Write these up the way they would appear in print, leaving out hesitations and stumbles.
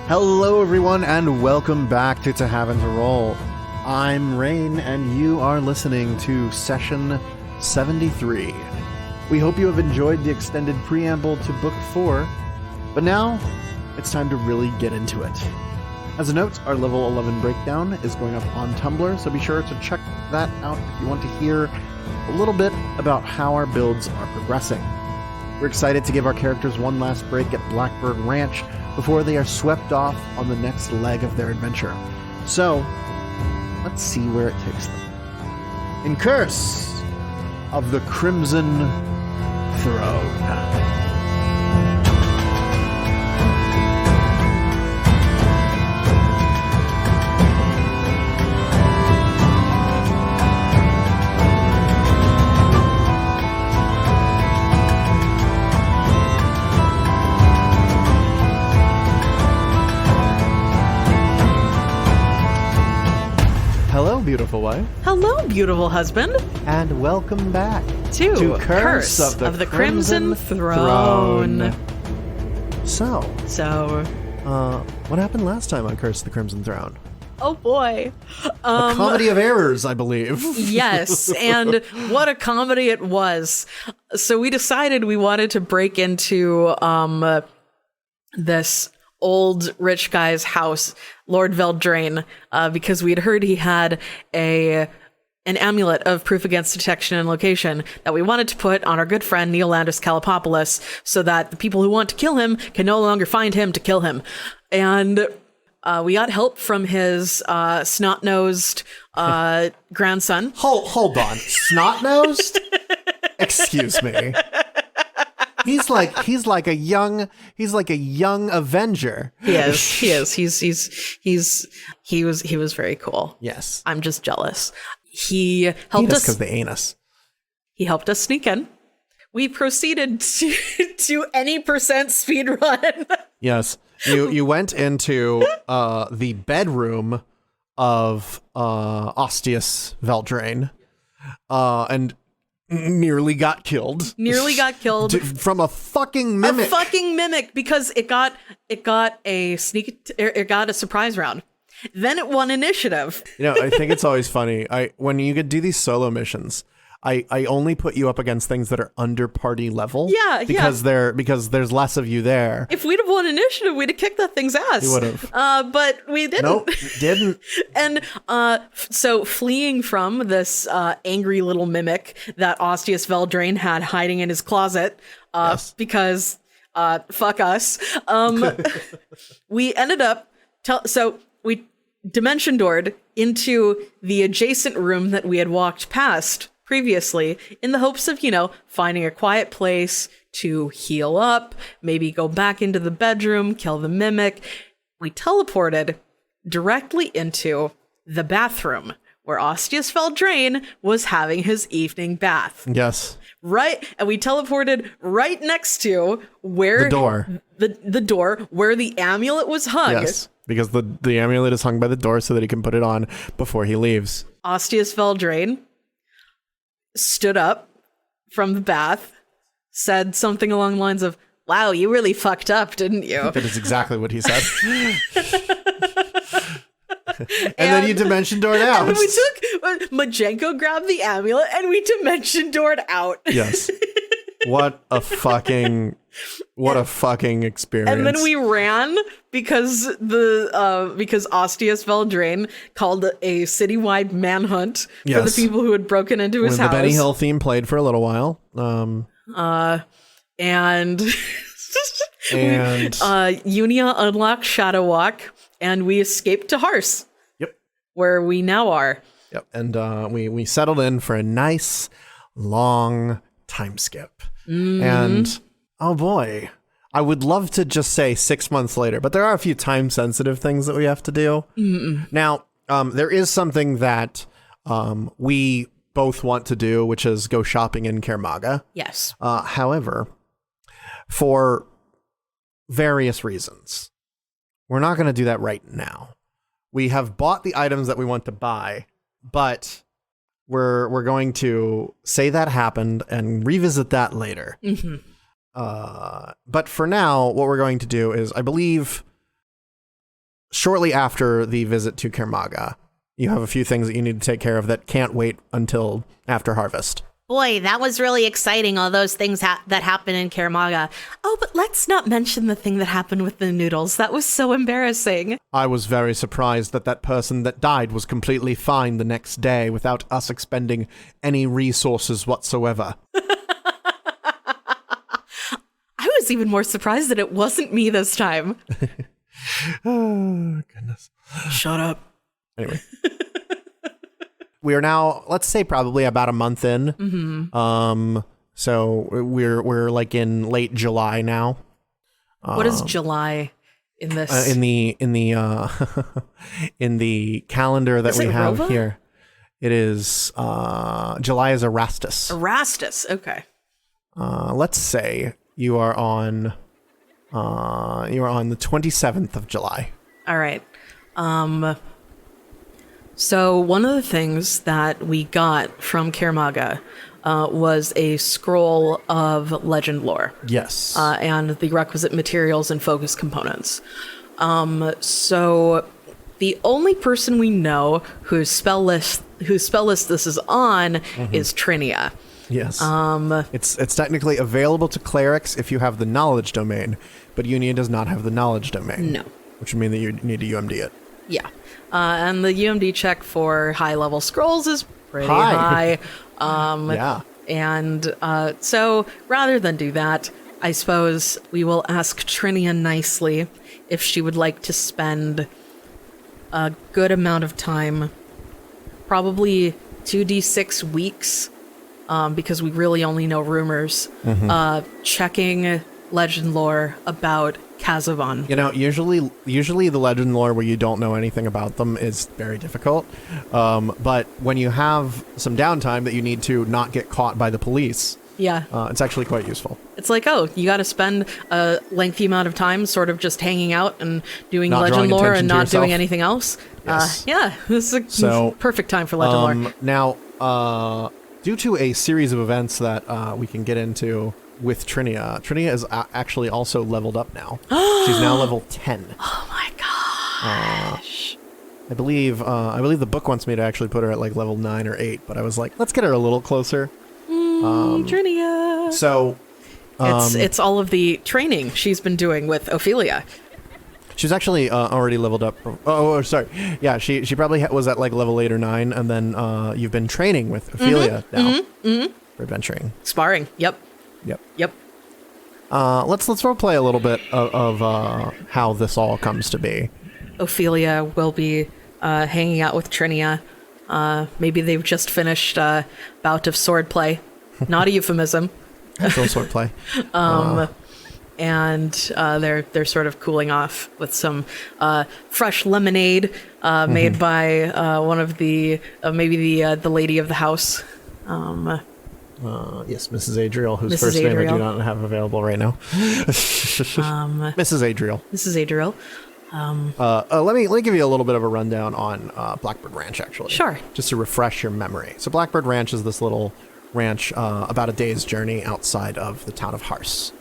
Hello everyone and welcome back to Have and to Roll. I'm Rain and you are listening to session 73. We hope you have enjoyed the extended preamble to book 4, but now it's time to really get into it. As a note, our level 11 breakdown is going up on Tumblr, so be sure to check that out if you want to hear a little bit about how our builds are progressing. We're excited to give our characters one last break at Blackbird Ranch before they are swept off on the next leg of their adventure. So, let's see where it takes them. In Curse of the Crimson Throne. Hello, beautiful wife. Hello, beautiful husband. And welcome back to Curse of the Crimson Throne. So, what happened last time on Curse of the Crimson Throne? Oh boy. A comedy of errors, I believe. Yes, and what a comedy it was. So we decided we wanted to break into this old rich guy's house, Lord Veldrain, because we'd heard he had an amulet of proof against detection and location that we wanted to put on our good friend Neolandus Calipopoulos so that the people who want to kill him can no longer find him to kill him. And we got help from his snot-nosed grandson. Hold on. Snot-nosed? Excuse me. He's like a young Avenger. He is. He was very cool. Yes. I'm just jealous. He helped us because the anus. He helped us sneak in. We proceeded to any percent speed run. Yes. You went into the bedroom of Ostius Veldrain and nearly got killed. From a fucking mimic. Because it got a surprise round. Then it won initiative. I think it's always funny. When you could do these solo missions, I only put you up against things that are under party level. Yeah, because there's less of you there. If we'd have won initiative, we'd have kicked that thing's ass. You would have. But we didn't. Nope, didn't. And so fleeing from this angry little mimic that Ostius Veldrain had hiding in his closet, yes. Because fuck us, we ended up. We dimension doored into the adjacent room that we had walked past previously in the hopes of, finding a quiet place to heal up, maybe go back into the bedroom, kill the mimic. We teleported directly into the bathroom where Ostius Veldrain was having his evening bath. Yes. Right. And we teleported right next to where the door where the amulet was hung. Yes. Because the amulet is hung by the door so that he can put it on before he leaves. Ostius Veldrain stood up from the bath, said something along the lines of, "Wow, you really fucked up, didn't you?" That is exactly what he said. and then you dimension doored out. And we took Majenko grabbed the amulet and we dimension doored out. Yes. What a fucking experience. And then we ran because Ostius Veldrain called a citywide manhunt for the people who had broken into his house. The Benny Hill theme played for a little while. And Unia unlocked Shadow Walk and we escaped to Harse. Yep. Where we now are. Yep. And we settled in for a nice long time skip. And oh boy, I would love to just say 6 months later, but there are a few time sensitive things that we have to do. Now, there is something that we both want to do, which is go shopping in Kermaga. Yes. However, for various reasons, we're not going to do that right now. We have bought the items that we want to buy, but we're going to say that happened and revisit that later. But for now, what we're going to do is, I believe shortly after the visit to Kermaga, you have a few things that you need to take care of that can't wait until after harvest. Boy, that was really exciting, all those things that happened in Kermaga. Oh, but let's not mention the thing that happened with the noodles. That was so embarrassing. I was very surprised that that person that died was completely fine the next day without us expending any resources whatsoever. I was even more surprised that it wasn't me this time. Oh, goodness. Shut up. Anyway. We are now, let's say, probably about a month in. Mm-hmm. So we're like in late July now. What is July in this? In the in the calendar that we have Rova? here, it is July is Erastus. Erastus. Okay. Let's say you are on the 27th of July. All right. So one of the things that we got from Kermaga was a scroll of legend lore. Yes. And the requisite materials and focus components. So the only person we know whose spell list this is on is Trinia. Yes. It's technically available to clerics if you have the knowledge domain, but Union does not have the knowledge domain. No. Which would mean that you need to UMD it. Yeah. And the UMD check for high-level scrolls is pretty high. Yeah. And so rather than do that, I suppose we will ask Trinia nicely if she would like to spend a good amount of time, probably 2d6 weeks, because we really only know rumors, checking legend lore about Kazavan. You know, usually the legend lore where you don't know anything about them is very difficult. But when you have some downtime that you need to not get caught by the police, Yeah. It's actually quite useful. It's like, oh, you got to spend a lengthy amount of time sort of just hanging out and doing Not legend drawing lore attention and to not yourself. doing anything else. Yes. Yeah, this is a perfect time for legend lore. Now, due to a series of events that we can get into with Trinia is actually also leveled up now. She's now level 10. Oh my gosh. I believe the book wants me to actually put her at like level 9 or 8, but I was like, let's get her a little closer. Trinia. So It's all of the training she's been doing with Ophelia. she's actually already leveled up. Oh, sorry. Yeah, she probably was at like level 8 or 9, and then you've been training with Ophelia now for adventuring. Sparring. Yep. Yep. Let's roleplay a little bit of how this all comes to be. Ophelia will be hanging out with Trinia. Maybe they've just finished a bout of swordplay. Not a euphemism. Actual swordplay. And they're sort of cooling off with some fresh lemonade made by one of the maybe the lady of the house. Yes, Mrs. Adriel, whose Mrs. first name I Adriel. do not have available right now. Mrs. Adriel. Mrs. Adriel. Let me give you a little bit of a rundown on Blackbird Ranch, actually. Sure. Just to refresh your memory. So Blackbird Ranch is this little ranch about a day's journey outside of the town of Harse.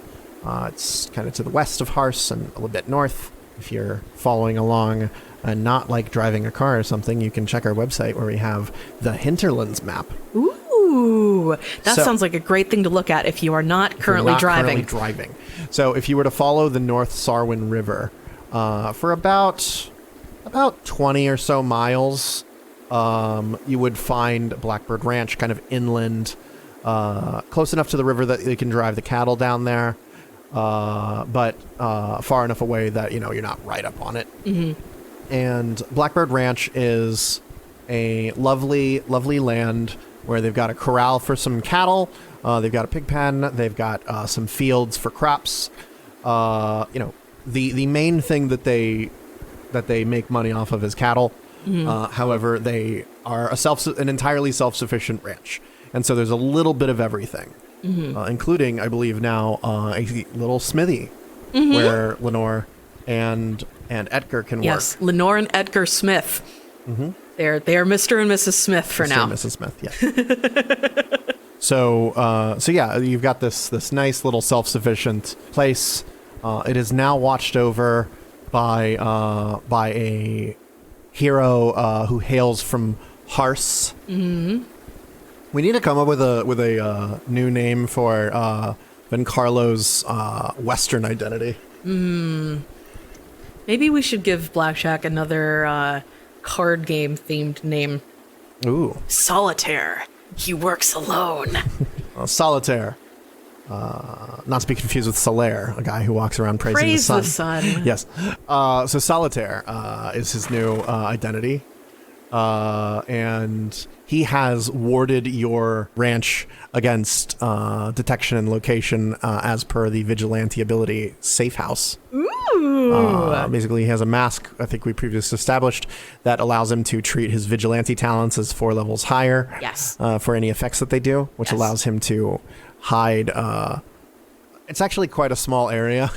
It's kind of to the west of Harse and a little bit north. If you're following along and not like driving a car or something, you can check our website where we have the Hinterlands map. Ooh, that So- sounds like a great thing to look at if you are not currently driving. So if you were to follow the North Sarwin River for about 20 or so miles, you would find Blackbird Ranch kind of inland, close enough to the river that you can drive the cattle down there, but far enough away that, you know, you're not right up on it. And Blackbird Ranch is a lovely, lovely land where they've got a corral for some cattle, they've got a pig pen, they've got some fields for crops. You know, the main thing that they make money off of is cattle. However, they are an entirely self-sufficient ranch, and so there's a little bit of everything, including, I believe now, a little smithy where Lenore and Edgar can work. Yes, Lenore and Edgar Smith. They are Mr. and Mrs. Smith for Mr. now. and Mrs. Smith, yeah. So yeah, you've got this nice little self-sufficient place. It is now watched over by a hero who hails from Hars. Mm-hmm. We need to come up with a new name for Vencarlo's Western identity. Maybe we should give Blackjack another card game themed name. Ooh. Solitaire. He works alone. Solitaire. Not to be confused with Solaire, a guy who walks around praising Praise the sun. the sun. Yes. So Solitaire is his new identity. And he has warded your ranch against detection and location as per the vigilante ability Safe House. Ooh. Basically, he has a mask, I think we previously established, that allows him to treat his vigilante talents as 4 levels higher. Yes. For any effects that they do, which Yes. allows him to hide. It's actually quite a small area.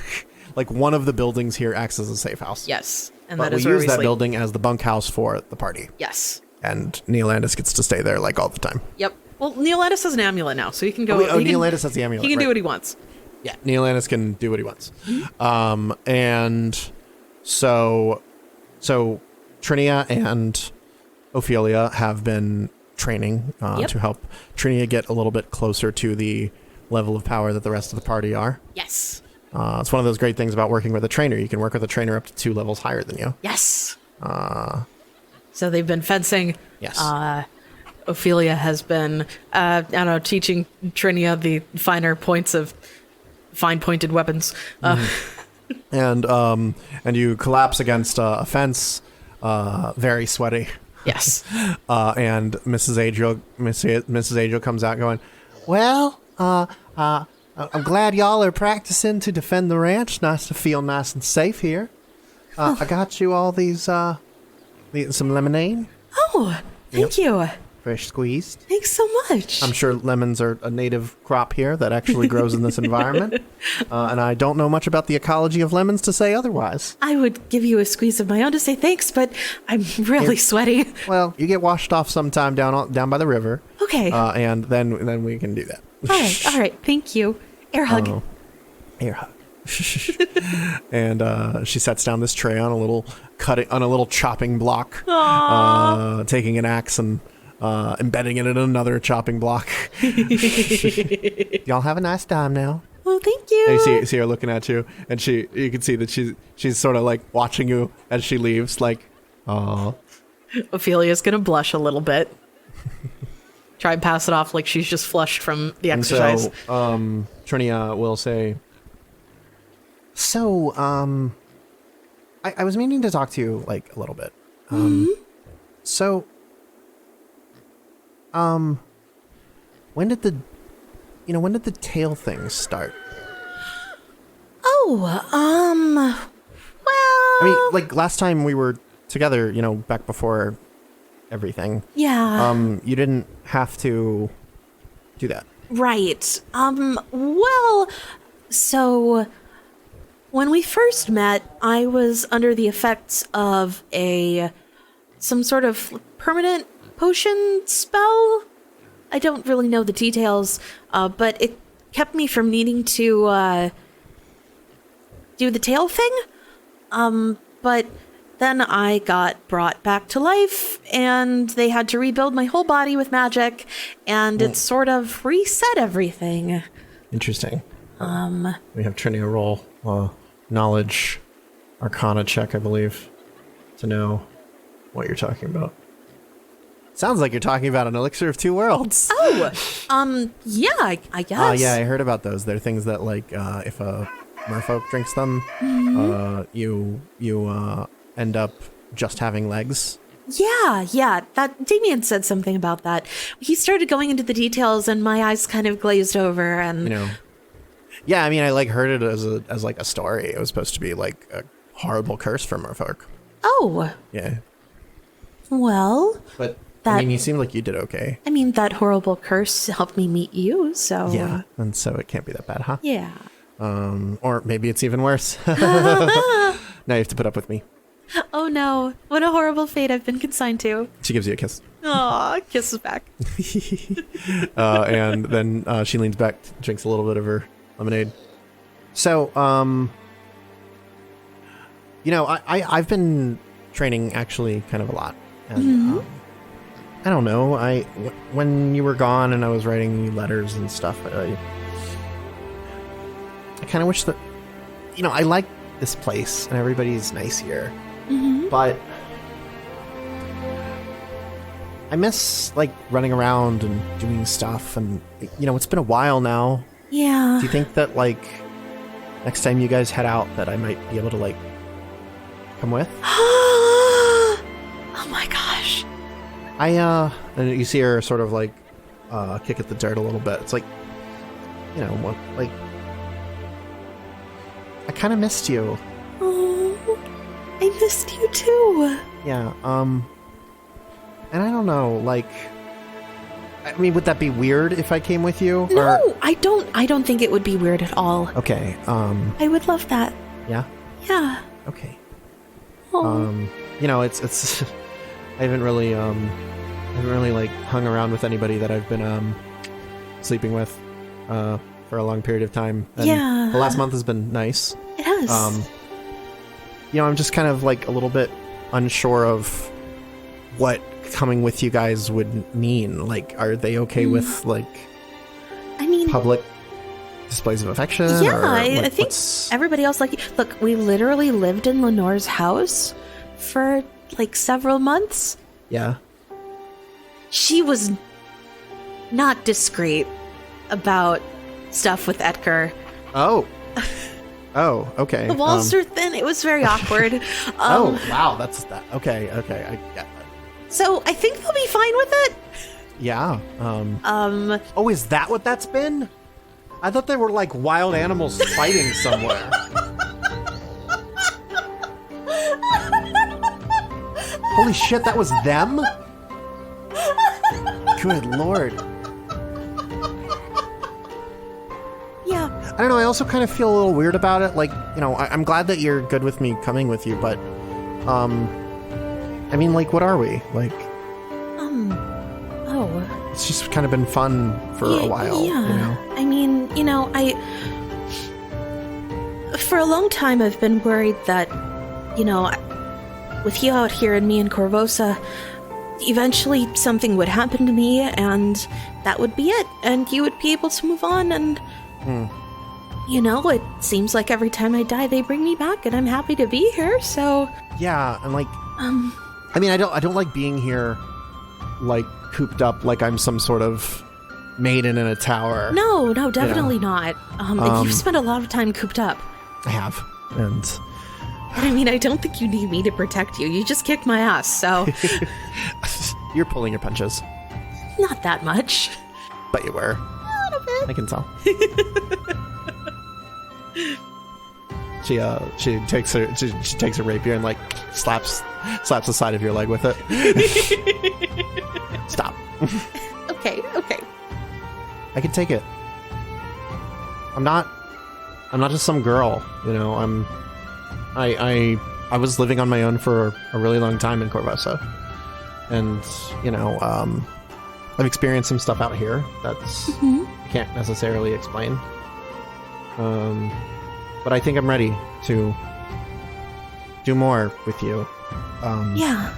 Like one of the buildings here acts as a safe house. Yes. And But that we is where use we that sleep. building as the bunkhouse for the party. Yes. And Neolandis gets to stay there like all the time. Yep. Well, Neolandis has an amulet now, so he can go. Neolandis has the amulet. He can do right. what he wants. Yeah, Neolandis can do what he wants. And so Trinia and Ophelia have been training Yep. to help Trinia get a little bit closer to the level of power that the rest of the party are. Yes. It's one of those great things about working with a trainer. You can work with a trainer up to 2 levels higher than you. Yes. So they've been fencing. Yes. Ophelia has been, I don't know, teaching Trinia the finer points of fine-pointed weapons. And you collapse against a fence, very sweaty. Yes. And Mrs. Adriel comes out going, well, I'm glad y'all are practicing to defend the ranch. Nice to feel nice and safe here. I got you all these some lemonade, Oh, thank you. fresh squeezed. Thanks so much. I'm sure lemons are a native crop here that actually grows in this environment. And I don't know much about the ecology of lemons to say otherwise. I would give you a squeeze of my own to say thanks, but I'm really sweaty. Well, you get washed off sometime down by the river. Okay. And then we can do that. All right. Thank you. Air hug. Oh. Air hug. And she sets down this tray on a little chopping block, taking an axe and embedding it in another chopping block. Y'all have a nice time now. Oh, thank you. And you see her looking at you, and you can see that she's sort of like watching you as she leaves, like, oh. Ophelia's gonna blush a little bit. Try and pass it off like she's just flushed from the exercise. So, Trinia will say, so, I was meaning to talk to you, like, a little bit. So, when did the tail thing start? Oh, well. I mean, like, last time we were together, back before everything. Yeah. You didn't have to do that. Right. Well, so when we first met, I was under the effects of some sort of permanent potion spell. I don't really know the details, but it kept me from needing to do the tail thing. But then I got brought back to life, and they had to rebuild my whole body with magic, and it sort of reset everything. Interesting. We have Trinia roll knowledge arcana check, I believe, to know what you're talking about. Sounds like you're talking about an elixir of 2 worlds. Oh, yeah, I guess. Yeah, I heard about those. They're things that, like, if a merfolk drinks them, you end up just having legs. Yeah, that Damien said something about that. He started going into the details, and my eyes kind of glazed over, and Yeah, I mean, I heard it as like a story. It was supposed to be like a horrible curse for merfolk. Oh, Yeah, well, but That- I mean, you seem like you did okay. I mean, that horrible curse helped me meet you, so Yeah, and so it can't be that bad, huh? yeah. Or maybe it's even worse. Now you have to put up with me. Oh no, what a horrible fate I've been consigned to. She gives you a kiss. Aw, kisses back. And then she leans back, drinks a little bit of her lemonade. So, I've been training actually kind of a lot. And, I don't know. When you were gone and I was writing you letters and stuff, I kind of wish that, I like this place and everybody's nice here. But I miss like running around and doing stuff, and it's been a while now. Yeah. Do you think that like next time you guys head out that I might be able to like come with? Oh my gosh. And you see her sort of like kick at the dirt a little bit. It's like, like I kind of missed you. Oh, I missed you too. Yeah. And I don't know, like, I mean, would that be weird if I came with you? No, or... I don't think it would be weird at all. Okay. I would love that. Yeah. Yeah. Okay. Oh. It's I haven't really like hung around with anybody that I've been sleeping with for a long period of time. And yeah. The last month has been nice. It has. I'm just kind of like a little bit unsure of what coming with you guys would mean. Like, are they okay with like public displays of affection? Yeah, or, I think everybody else look, we literally lived in Lenore's house for like several months. Yeah. She was not discreet about stuff with Edgar. Oh, okay. The walls are thin. It was very awkward. Wow, that's that. Okay, I get that. So I think they'll be fine with it. Yeah. Oh, is that what that's been? I thought they were like wild animals fighting somewhere. Holy shit, that was them? Good lord. Yeah. I don't know, I also kind of feel a little weird about it. Like, I'm glad that you're good with me coming with you, but, I mean, like, what are we? Like, it's just kind of been fun for a while. Yeah. I mean, for a long time I've been worried that, with you out here and me in Corvosa, eventually something would happen to me and that would be it. And you would be able to move on and, it seems like every time I die they bring me back and I'm happy to be here, so... Yeah, and like... I mean, I don't like being here, like, cooped up like I'm some sort of maiden in a tower. No, definitely not. You've spent a lot of time cooped up. I have, and... I mean, I don't think you need me to protect you. You just kicked my ass, so... You're pulling your punches. Not that much. But you were. A little bit. I can tell. She takes her rapier and like slaps the side of your leg with it. Stop. Okay. I can take it. I'm not just some girl, I was living on my own for a really long time in Corvosa. And, I've experienced some stuff out here that's I can't necessarily explain. But I think I'm ready to do more with you. Yeah.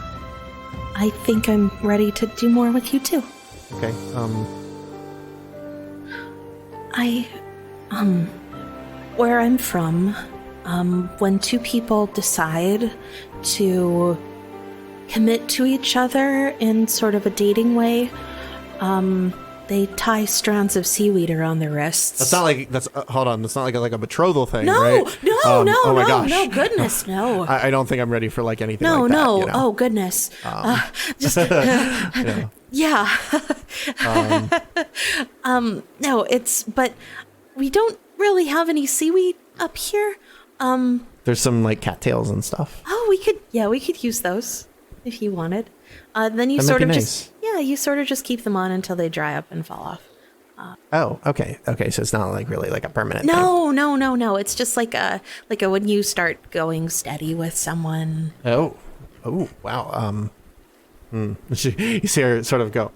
I think I'm ready to do more with you too. Okay. Where I'm from, when two people decide to commit to each other in sort of a dating way, they tie strands of seaweed around their wrists. That's not like hold on. That's not like a betrothal thing, no, right? No, oh my gosh. no, goodness, no. I don't think I'm ready for like anything no, like that. No, oh goodness. Just yeah. No, but we don't really have any seaweed up here. There's some like cattails and stuff. Oh, we could use those if you wanted. Then you sort of just keep them on until they dry up and fall off. Oh, okay. So it's not like really like a permanent thing. No. It's just like a when you start going steady with someone. Oh, wow. You see her sort of go,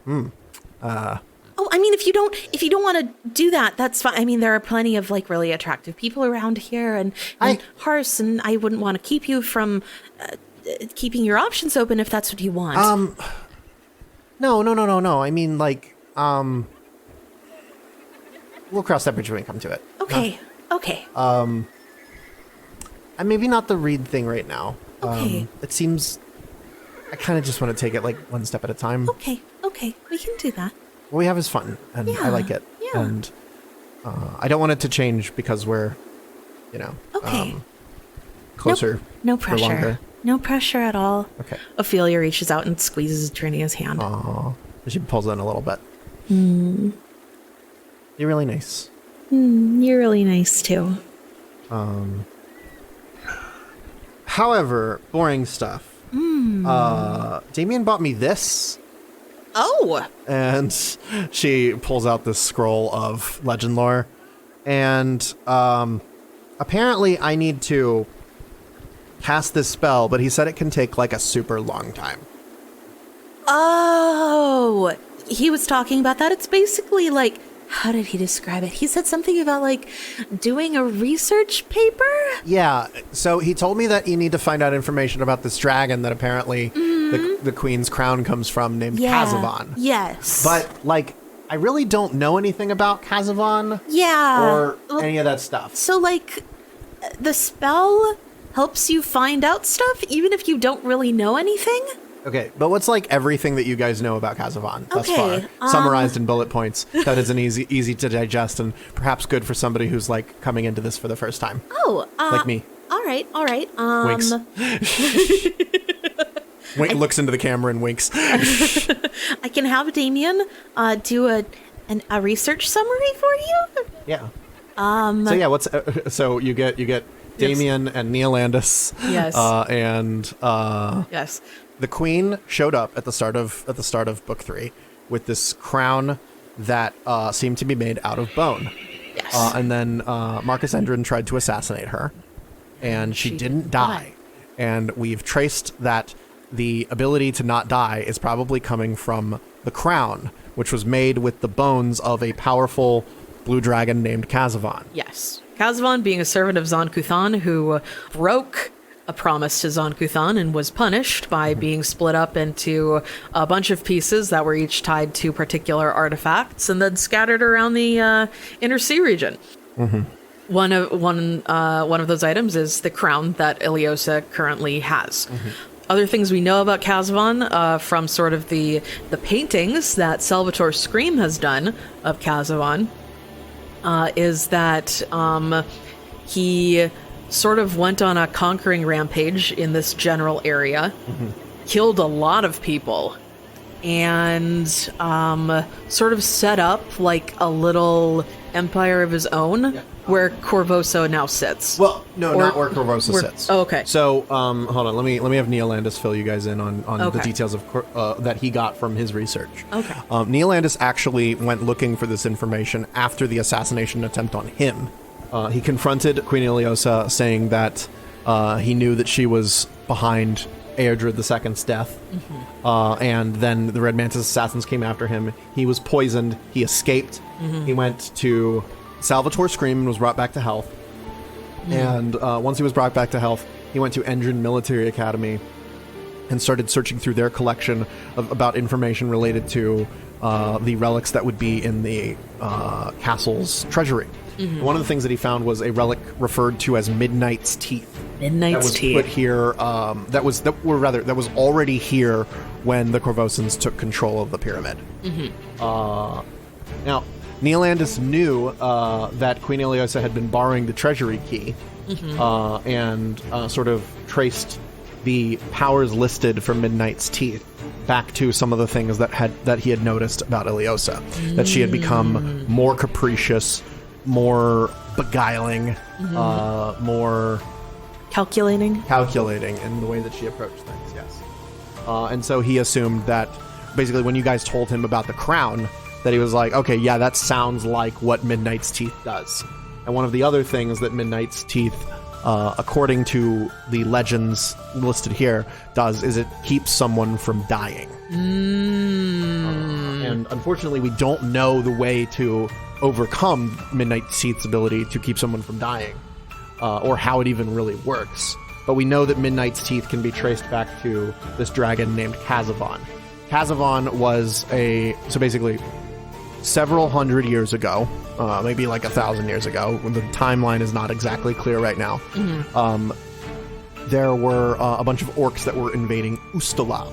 Oh, I mean, if you don't want to do that, that's fine. I mean, there are plenty of like really attractive people around here, and Harse, and I wouldn't want to keep you from keeping your options open if that's what you want. No. I mean, like, we'll cross that bridge when we come to it. Okay. Maybe not the read thing right now. Okay. It seems I kind of just want to take it like one step at a time. Okay, we can do that. What we have is fun, and I like it. Yeah. And I don't want it to change because we're, closer. No for pressure. longer. No pressure at all. Okay. Ophelia reaches out and squeezes Trinia's hand. Aww. She pulls in a little bit. You're really nice. You're really nice too. However, boring stuff. Damien bought me this. Oh! And she pulls out this scroll of legend lore. And apparently I need to cast this spell, but he said it can take like a super long time. Oh! He was talking about that. It's basically like, how did he describe it? He said something about like doing a research paper? Yeah, so he told me that you need to find out information about this dragon that apparently the queen's crown comes from, named Kazavon. Yes. But, like, I really don't know anything about Kazavon. Yeah. Or any of that stuff. So, like, the spell helps you find out stuff even if you don't really know anything? Okay, but what's, like, everything that you guys know about Kazavon thus far? Summarized in bullet points. That is an easy to digest and perhaps good for somebody who's, like, coming into this for the first time. Oh, like me. All right. Winks. Looks into the camera and winks. I can have Damien do a research summary for you. Yeah. So yeah, so you get Damien and Neolandis. Yes. Yes. The queen showed up at the start of book 3 with this crown that seemed to be made out of bone. Yes. And then Marcus Endrin tried to assassinate her, and she didn't die. And we've traced that the ability to not die is probably coming from the crown, which was made with the bones of a powerful blue dragon named Kazavon. Yes. Kazavon being a servant of Zon-Kuthon who broke a promise to Zon-Kuthon and was punished by being split up into a bunch of pieces that were each tied to particular artifacts and then scattered around the inner sea region. One of those items is the crown that Iliosa currently has. Other things we know about Kazavon from sort of the paintings that Salvatore Scream has done of Kazavon is that he sort of went on a conquering rampage in this general area, killed a lot of people, and sort of set up like a little empire of his own where Corvoso now sits. Well, no, not where Corvoso sits. Oh, okay. So, hold on. Let me have Neolandis fill you guys in on the details of that he got from his research. Okay. Neolandis actually went looking for this information after the assassination attempt on him. He confronted Queen Iliosa, saying that he knew that she was behind Eardred II's death. And then the Red Mantis assassins came after him. He was poisoned. He escaped. He went to Salvatore Scream and was brought back to health. And once he was brought back to health, he went to Endrin Military Academy and started searching through their collection about information related to the relics that would be in the castle's treasury. One of the things that he found was a relic referred to as Midnight's Teeth. Midnight's Teeth. Put here. That was already here when the Corvosans took control of the pyramid. Now, Neolandis knew that Queen Iliosa had been borrowing the treasury key, and sort of traced the powers listed for Midnight's Teeth back to some of the things that he had noticed about Iliosa. That she had become more capricious, more beguiling, more calculating in the way that she approached things. Yes. And so he assumed that basically when you guys told him about the crown, that he was like, okay, yeah, that sounds like what Midnight's Teeth does. And one of the other things that Midnight's Teeth, according to the legends listed here, does is it keeps someone from dying. And unfortunately, we don't know the way to overcome Midnight Teeth's ability to keep someone from dying, or how it even really works. But we know that Midnight's Teeth can be traced back to this dragon named Kazavon. Kazavon was so basically several hundred years ago, maybe like 1,000 years ago, when the timeline is not exactly clear right now, there were a bunch of orcs that were invading Ustalav,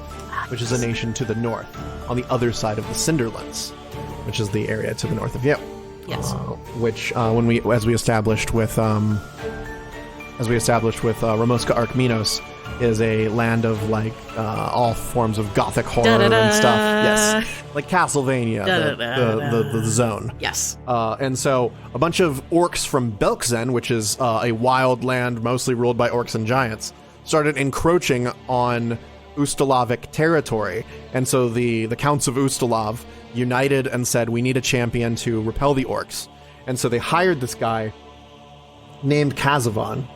which is a nation to the north, on the other side of the Cinderlands, which is the area to the north of you. Yes. Which, as we established with Ramoska Arkminos, is a land of like all forms of gothic horror and stuff. Yes, like Castlevania, the zone. Yes. And so a bunch of orcs from Belkzen, which is a wild land mostly ruled by orcs and giants, started encroaching on Ustalavic territory. And so the Counts of Ustalav united and said, we need a champion to repel the orcs. And so they hired this guy named Kazavon,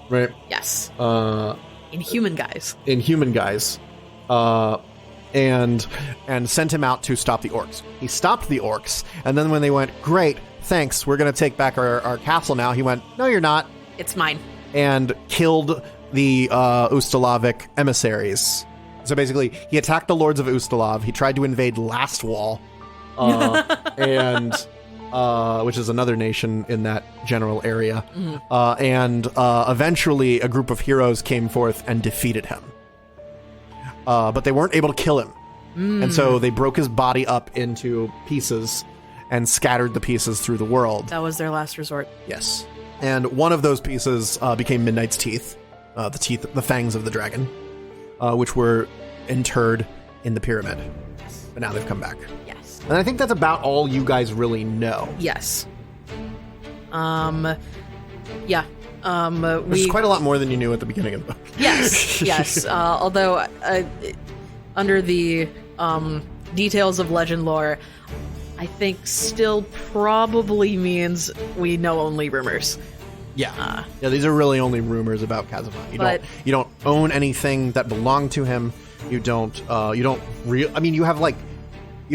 right? Yes. Inhuman guys. And sent him out to stop the orcs. He stopped the orcs, and then when they went, great, thanks, we're going to take back our castle now, he went, no, you're not. It's mine. And killed the Ustalavic emissaries. So basically, he attacked the lords of Ustalav. He tried to invade Lastwall, which is another nation in that general area. And eventually, a group of heroes came forth and defeated him. But they weren't able to kill him. And so they broke his body up into pieces and scattered the pieces through the world. That was their last resort. Yes. And one of those pieces became Midnight's Teeth, the fangs of the dragon, which were interred in the pyramid. But now they've come back. Yes. And I think that's about all you guys really know. Yes. Yeah. Which is quite a lot more than you knew at the beginning of the book. Yes, yes. Although, under the details of legend lore, I think still probably means we know only rumors. Yeah. These are really only rumors about Kazavon. You don't own anything that belonged to him. You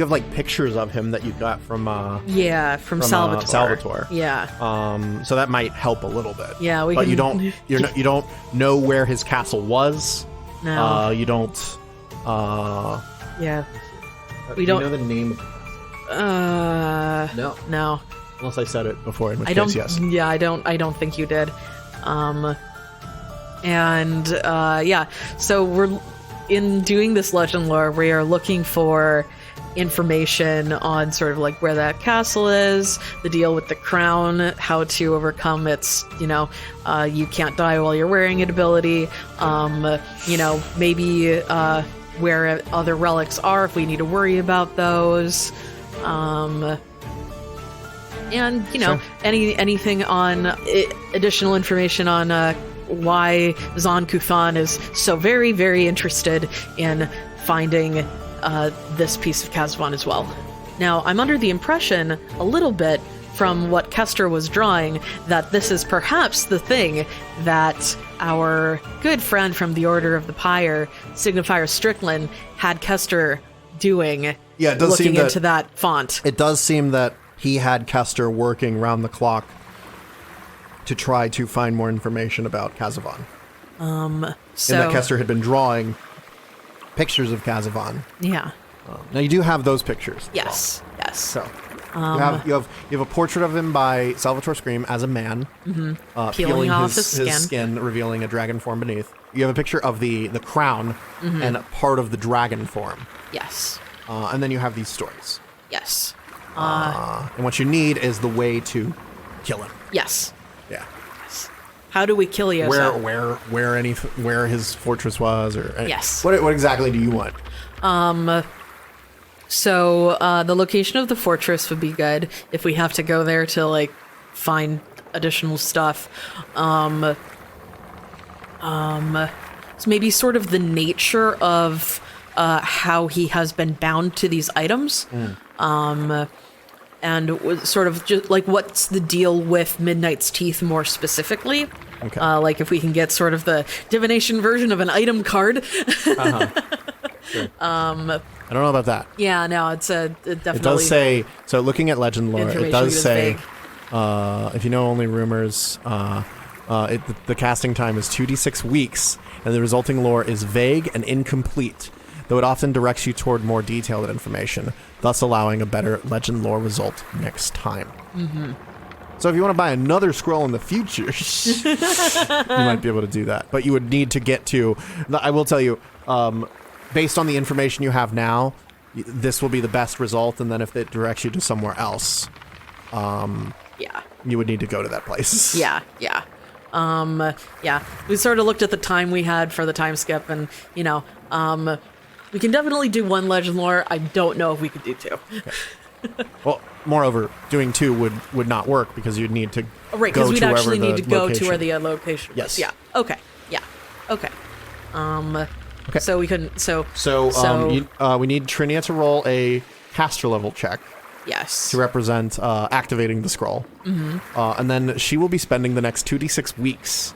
have pictures of him that you got from Salvatore. Yeah. So that might help a little bit. Yeah, you don't know where his castle was. No. You don't Yeah. We don't know the name of the castle. No. Unless I said it before, in which case, yes. Yeah, I don't think you did. So we're in doing this legend lore, we are looking for information on sort of like where that castle is, the deal with the crown, how to overcome its, you can't die while you're wearing it ability, maybe where other relics are if we need to worry about those, and Sure. anything on additional information on why Zon Kuthan is so very, very interested in finding this piece of Kazavon as well. Now, I'm under the impression, a little bit, from what Kester was drawing, that this is perhaps the thing that our good friend from the Order of the Pyre, Signifier Strickland, had Kester doing. Yeah, it does looking seem that, into that font. It does seem that he had Kester working round the clock to try to find more information about Kazavon. And that Kester had been drawing pictures of Kazavon. Yeah. Now you do have those pictures. Yes. Well. Yes. So you have a portrait of him by Salvatore Scream as a man, peeling off his skin, revealing a dragon form beneath. You have a picture of the crown and part of the dragon form. Yes. And then you have these stories. Yes. And what you need is the way to kill him. Yes. Yeah. How do we kill Yosa? Where his fortress was, or yes. What exactly do you want? So the location of the fortress would be good if we have to go there to find additional stuff. So maybe sort of the nature of how he has been bound to these items. And sort of just what's the deal with Midnight's Teeth more specifically? Okay. If we can get sort of the divination version of an item card. I don't know about that. Yeah, no, it's definitely. It does say, so looking at legend lore, it does say, if you know only rumors, the casting time is 2d6 weeks, and the resulting lore is vague and incomplete, though it often directs you toward more detailed information, thus allowing a better legend lore result next time. Mm-hmm. So if you want to buy another scroll in the future, you might be able to do that. But you would need to get to, I will tell you, based on the information you have now, this will be the best result, and then if it directs you to somewhere else, you would need to go to that place. Yeah. We sort of looked at the time we had for the time skip, and, we can definitely do one legend lore. I don't know if we could do two. Okay. Well, moreover, doing two would not work because you'd need to right, because we'd actually need to go to where the location was. Yes. Yeah. Okay. Okay. So we couldn't. So we need Trinia to roll a caster level check. Yes. To represent activating the scroll. Mm-hmm. And then she will be spending the next 2d6 weeks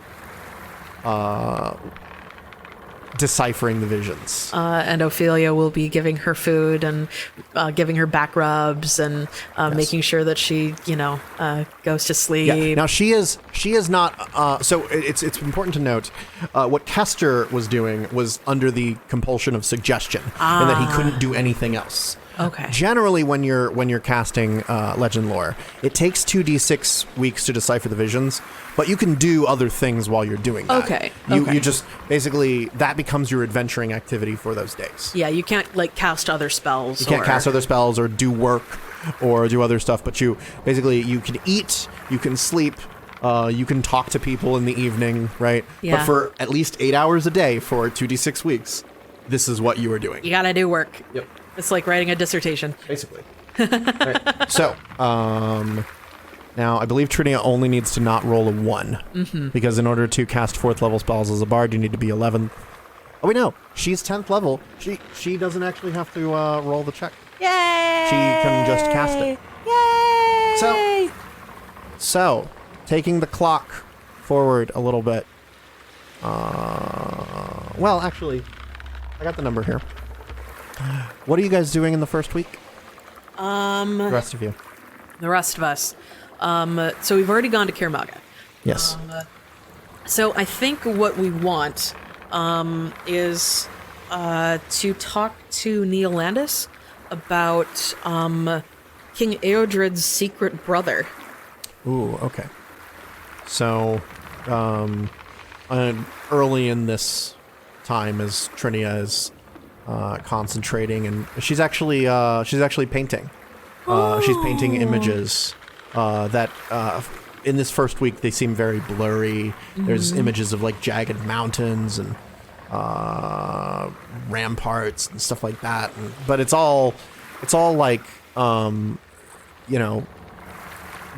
deciphering the visions. And Ophelia will be giving her food and giving her back rubs and making sure that she, goes to sleep. Yeah. Now she is not. So it's important to note what Kester was doing was under the compulsion of suggestion, and that he couldn't do anything else. Okay. Generally, when you're casting legend lore, it takes 2d6 weeks to decipher the visions, but you can do other things while you're doing that. Okay. You just basically that becomes your adventuring activity for those days. Yeah, you can't cast other spells. You can't cast other spells or do work or do other stuff, but you can eat, you can sleep, you can talk to people in the evening, right? Yeah. But for at least 8 hours a day for 2d6 weeks, this is what you are doing. You gotta do work. Yep. It's like writing a dissertation. Basically. Right. So, now I believe Trinia only needs to not roll a 1. Because in order to cast 4th level spells as a bard, you need to be 11th. Oh, wait, no. She's 10th level. She doesn't actually have to roll the check. Yay! She can just cast it. Yay! So taking the clock forward a little bit. Well, actually, I got the number here. What are you guys doing in the first week? The rest of you. The rest of us. So we've already gone to Kirmaga. Yes. So I think what we want is to talk to Neil Landis about King Eodred's secret brother. Ooh, okay. So, early in this time, as Trinia is concentrating, and she's actually painting. She's painting images that in this first week they seem very blurry. There's images of like jagged mountains and ramparts and stuff like that. But it's all like the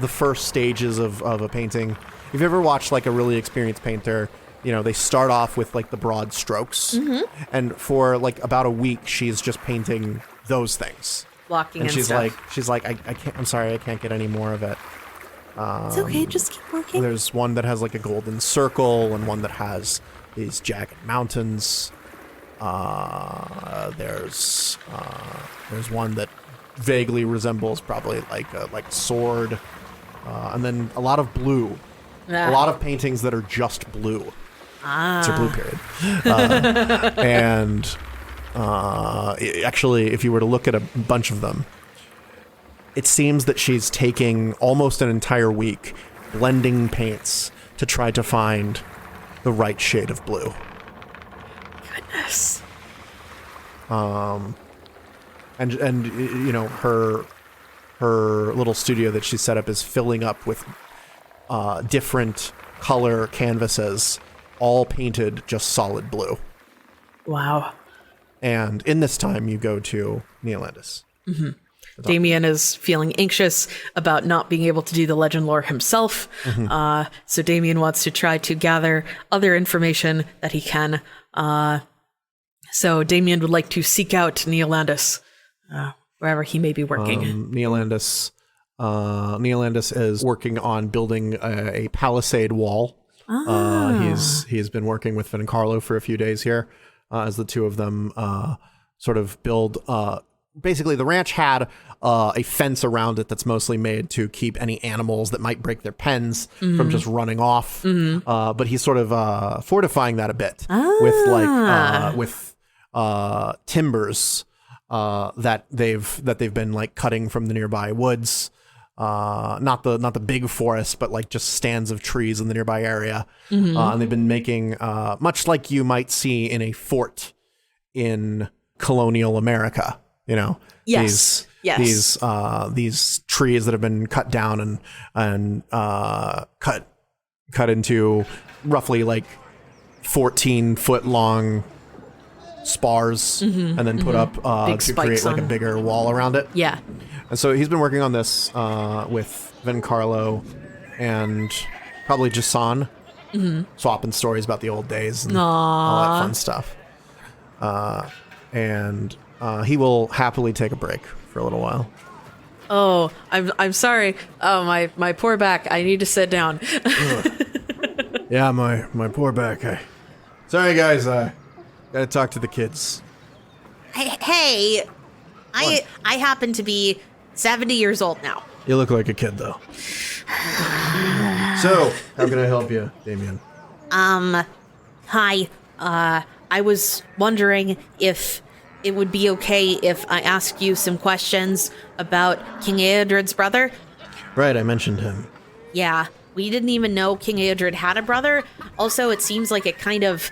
first stages of a painting. If you ever watched like a really experienced painter, they start off with like the broad strokes, and for like about a week she's just painting those things. Blocking and she's stuff. like, I can't. I'm sorry, I can't get any more of it. It's okay, just keep working. There's one that has like a golden circle, and one that has these jagged mountains. There's one that vaguely resembles probably like a sword, and then a lot of blue. A lot of paintings that are just blue. It's a blue period. And actually, if you were to look at a bunch of them, it seems that she's taking almost an entire week blending paints to try to find the right shade of blue. Goodness. And her little studio that she set up is filling up with different color canvases, all painted just solid blue. Wow. And in this time, you go to Neil Landis. Damien is feeling anxious about not being able to do the legend lore himself. So Damien wants to try to gather other information that he can. So Damien would like to seek out Neil Landis, wherever he may be working. Neil Landis is working on building a palisade wall. He's been working with Vincarlo for a few days here, as the two of them sort of build. Basically, the ranch had a fence around it that's mostly made to keep any animals that might break their pens from just running off. But he's sort of fortifying that a bit with timbers that they've been like cutting from the nearby woods. Not the big forest, but like just stands of trees in the nearby area. And they've been making much like you might see in a fort in colonial America. You know, these trees that have been cut down and cut into roughly like 14-foot long spars, and then put up to create like a bigger wall around it. Yeah. And so he's been working on this with Vencarlo and probably Jason, swapping stories about the old days and all that fun stuff. And he will happily take a break for a little while. Oh, I'm sorry. Oh, my poor back. I need to sit down. Yeah, my poor back. Sorry, guys. Gotta talk to the kids. Hey, I happen to be 70 years old now. You look like a kid, though. So, how can I help you, Damien? Hi. I was wondering if it would be okay if I ask you some questions about King Eadred's brother. Right, I mentioned him. Yeah, we didn't even know King Eadred had a brother. Also, it seems like it kind of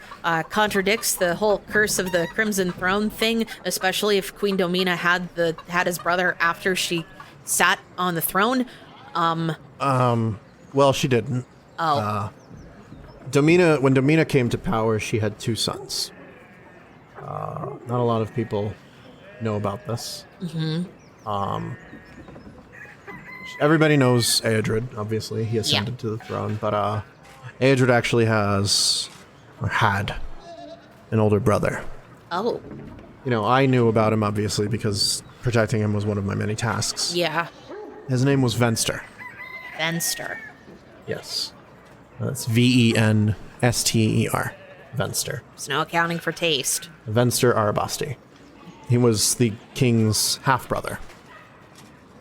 contradicts the whole Curse of the Crimson Throne thing, especially if Queen Domina had his brother after she sat on the throne. Well, she didn't. Oh. When Domina came to power, she had 2 sons. Not a lot of people know about this. Everybody knows Eadred, obviously. He ascended to the throne, but Eadred actually had an older brother. Oh. You know, I knew about him, obviously, because protecting him was one of my many tasks. Yeah. His name was Venster. Venster. Yes. That's Venster. Venster. There's no accounting for taste. Venster Arabasti. He was the king's half-brother.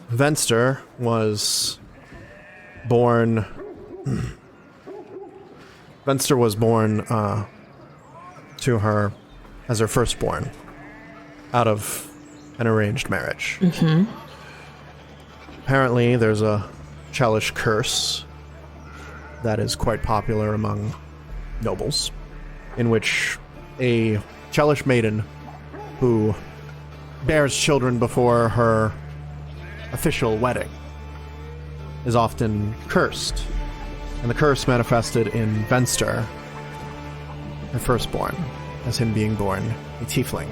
Venster was born... Venster was born to her as her firstborn out of an arranged marriage. Apparently, there's a Chelish curse that is quite popular among nobles, in which a Chelish maiden who bears children before her official wedding is often cursed. And the curse manifested in Venster, her firstborn, as him being born a tiefling.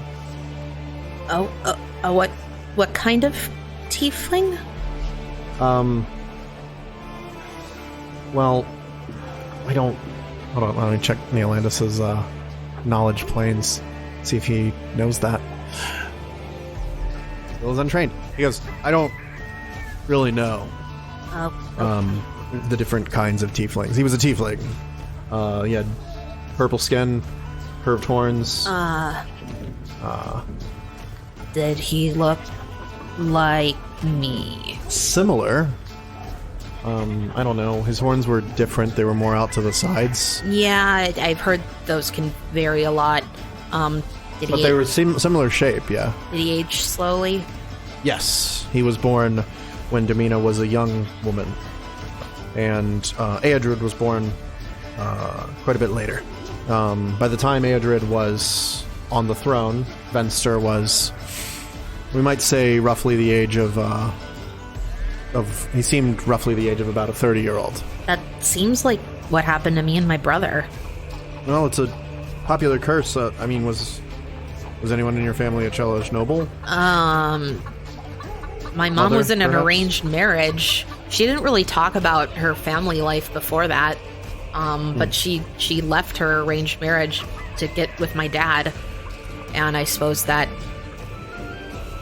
What kind of tiefling? Well, I don't... Hold on, let me check Neil Landis's knowledge planes, see if he knows that. Still is untrained. He goes, I don't really know the different kinds of tieflings. He was a tiefling. He had purple skin, curved horns. Did he look like me? Similar. I don't know. His horns were different. They were more out to the sides. Yeah, I've heard those can vary a lot. But they were similar shape, yeah. Did he age slowly? Yes. He was born when Domina was a young woman. And Eadred was born quite a bit later. By the time Eadred was on the throne, Venster was, we might say, roughly the age of he seemed roughly the age of about a 30-year-old. That seems like what happened to me and my brother. Well, it's a popular curse. I mean, was anyone in your family a Chelish noble? My mom was in an arranged marriage. She didn't really talk about her family life before that. But she left her arranged marriage to get with my dad. And I suppose that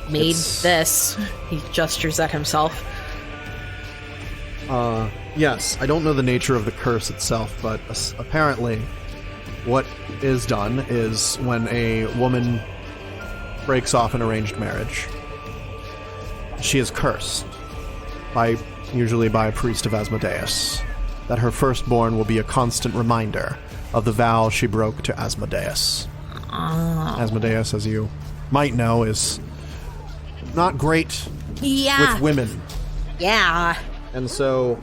made this. He gestures at himself. Yes, I don't know the nature of the curse itself, but apparently what is done is when a woman breaks off an arranged marriage. She is cursed, usually by a priest of Asmodeus, that her firstborn will be a constant reminder of the vow she broke to Asmodeus. Asmodeus, as you might know, is not great with women. Yeah. And so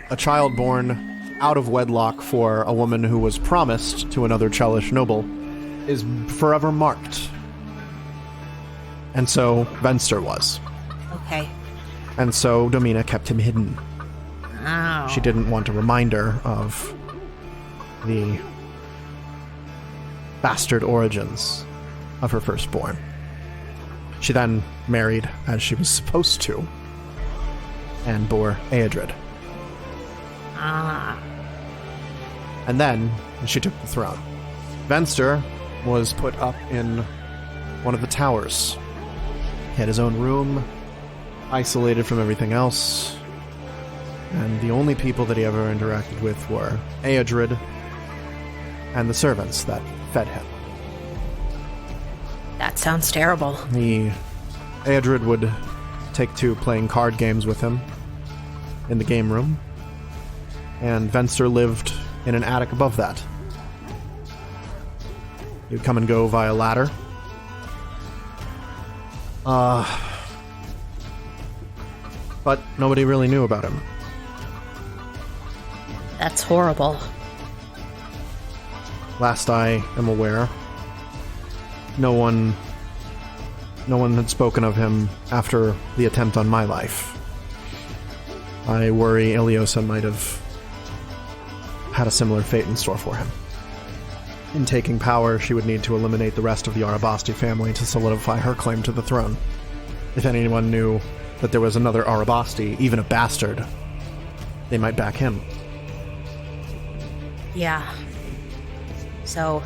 a child born out of wedlock for a woman who was promised to another Chelish noble is forever marked. And so Venster was. Okay. And so Domina kept him hidden. Oh. She didn't want a reminder of the bastard origins of her firstborn. She then married as she was supposed to and bore Eadred. And then she took the throne. Venster was put up in one of the towers. He had his own room, isolated from everything else, and the only people that he ever interacted with were Eadred and the servants that fed him. That sounds terrible. Eadred would take to playing card games with him in the game room, and Venster lived in an attic above that. He would come and go via ladder. But nobody really knew about him. That's horrible. Last I am aware, no one had spoken of him after the attempt on my life. I worry Iliosa might have had a similar fate in store for him. In taking power, she would need to eliminate the rest of the Arabasti family to solidify her claim to the throne. If anyone knew that there was another Arabasti, even a bastard, they might back him. Yeah. So...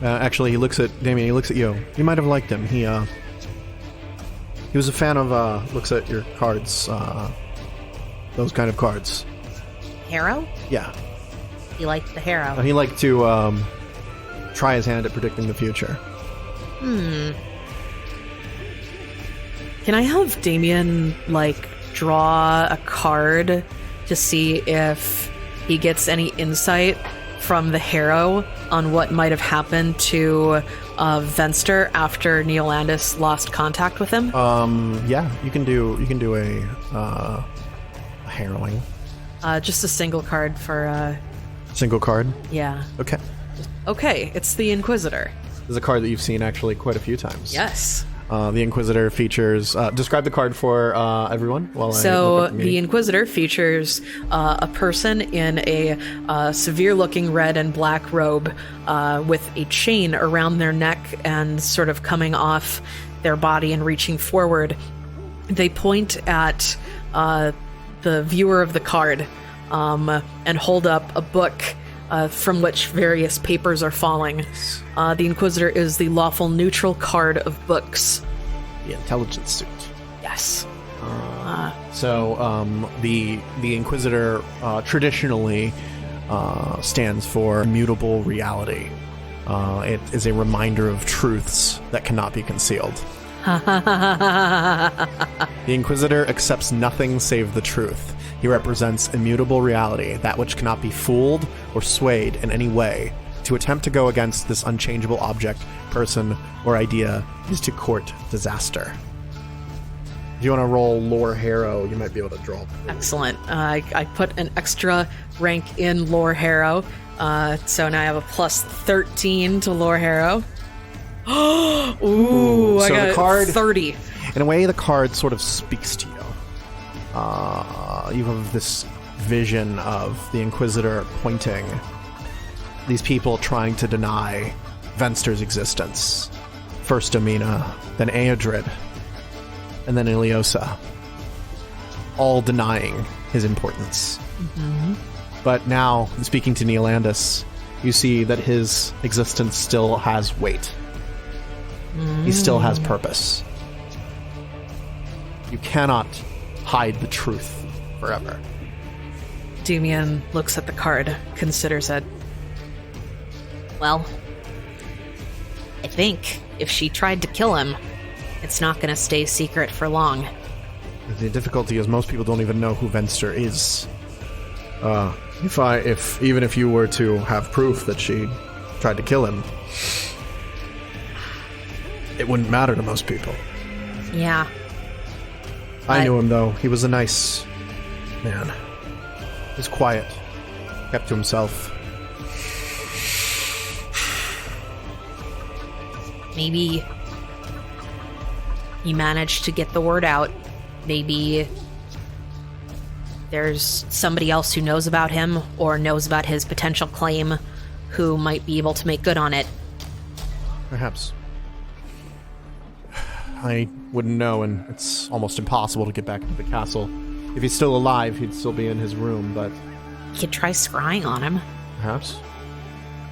actually, he looks at Damien. He looks at you. You might have liked him. He was a fan of. Looks at your cards. Those kind of cards. Harrow? Yeah. He liked the Harrow. He liked to try his hand at predicting the future. Can I have Damien, draw a card to see if he gets any insight from the Harrow on what might have happened to Venster after Neolandis lost contact with him? Yeah, you can do a harrowing. Just a single card for Single card? yeah. Okay. Okay, it's the Inquisitor. This is a card that you've seen actually quite a few times. Yes. The Inquisitor features... describe the card for everyone while I So look up the Inquisitor features a person in a severe-looking red and black robe with a chain around their neck and sort of coming off their body and reaching forward. They point at the viewer of the card and hold up a book from which various papers are falling. The Inquisitor is the lawful neutral card of books. The intelligence suit. Yes. So the Inquisitor traditionally stands for immutable reality. It is a reminder of truths that cannot be concealed. The Inquisitor accepts nothing save the truth. He represents immutable reality, that which cannot be fooled or swayed in any way. To attempt to go against this unchangeable object, person, or idea is to court disaster. If you want to roll Lore Harrow, you might be able to draw. Excellent. I put an extra rank in Lore Harrow, so now I have a plus 13 to Lore Harrow. Ooh, So I got the card, 30. In a way, the card sort of speaks to you. You have this vision of the Inquisitor pointing, these people trying to deny Venster's existence. First Domina, then Eadred, and then Iliosa. All denying his importance. Mm-hmm. But now, speaking to Neolandis, you see that his existence still has weight. He still has purpose. You cannot hide the truth forever. Damien looks at the card, considers it. Well, I think if she tried to kill him, it's not going to stay secret for long. The difficulty is most people don't even know who Venster is. Even if you were to have proof that she tried to kill him, it wouldn't matter to most people. Yeah. I knew him, though. He was a nice man. He was quiet. Kept to himself. Maybe he managed to get the word out. Maybe there's somebody else who knows about him or knows about his potential claim who might be able to make good on it. Perhaps. I wouldn't know, and it's almost impossible to get back into the castle. If he's still alive, he'd still be in his room, but... You could try scrying on him. Perhaps.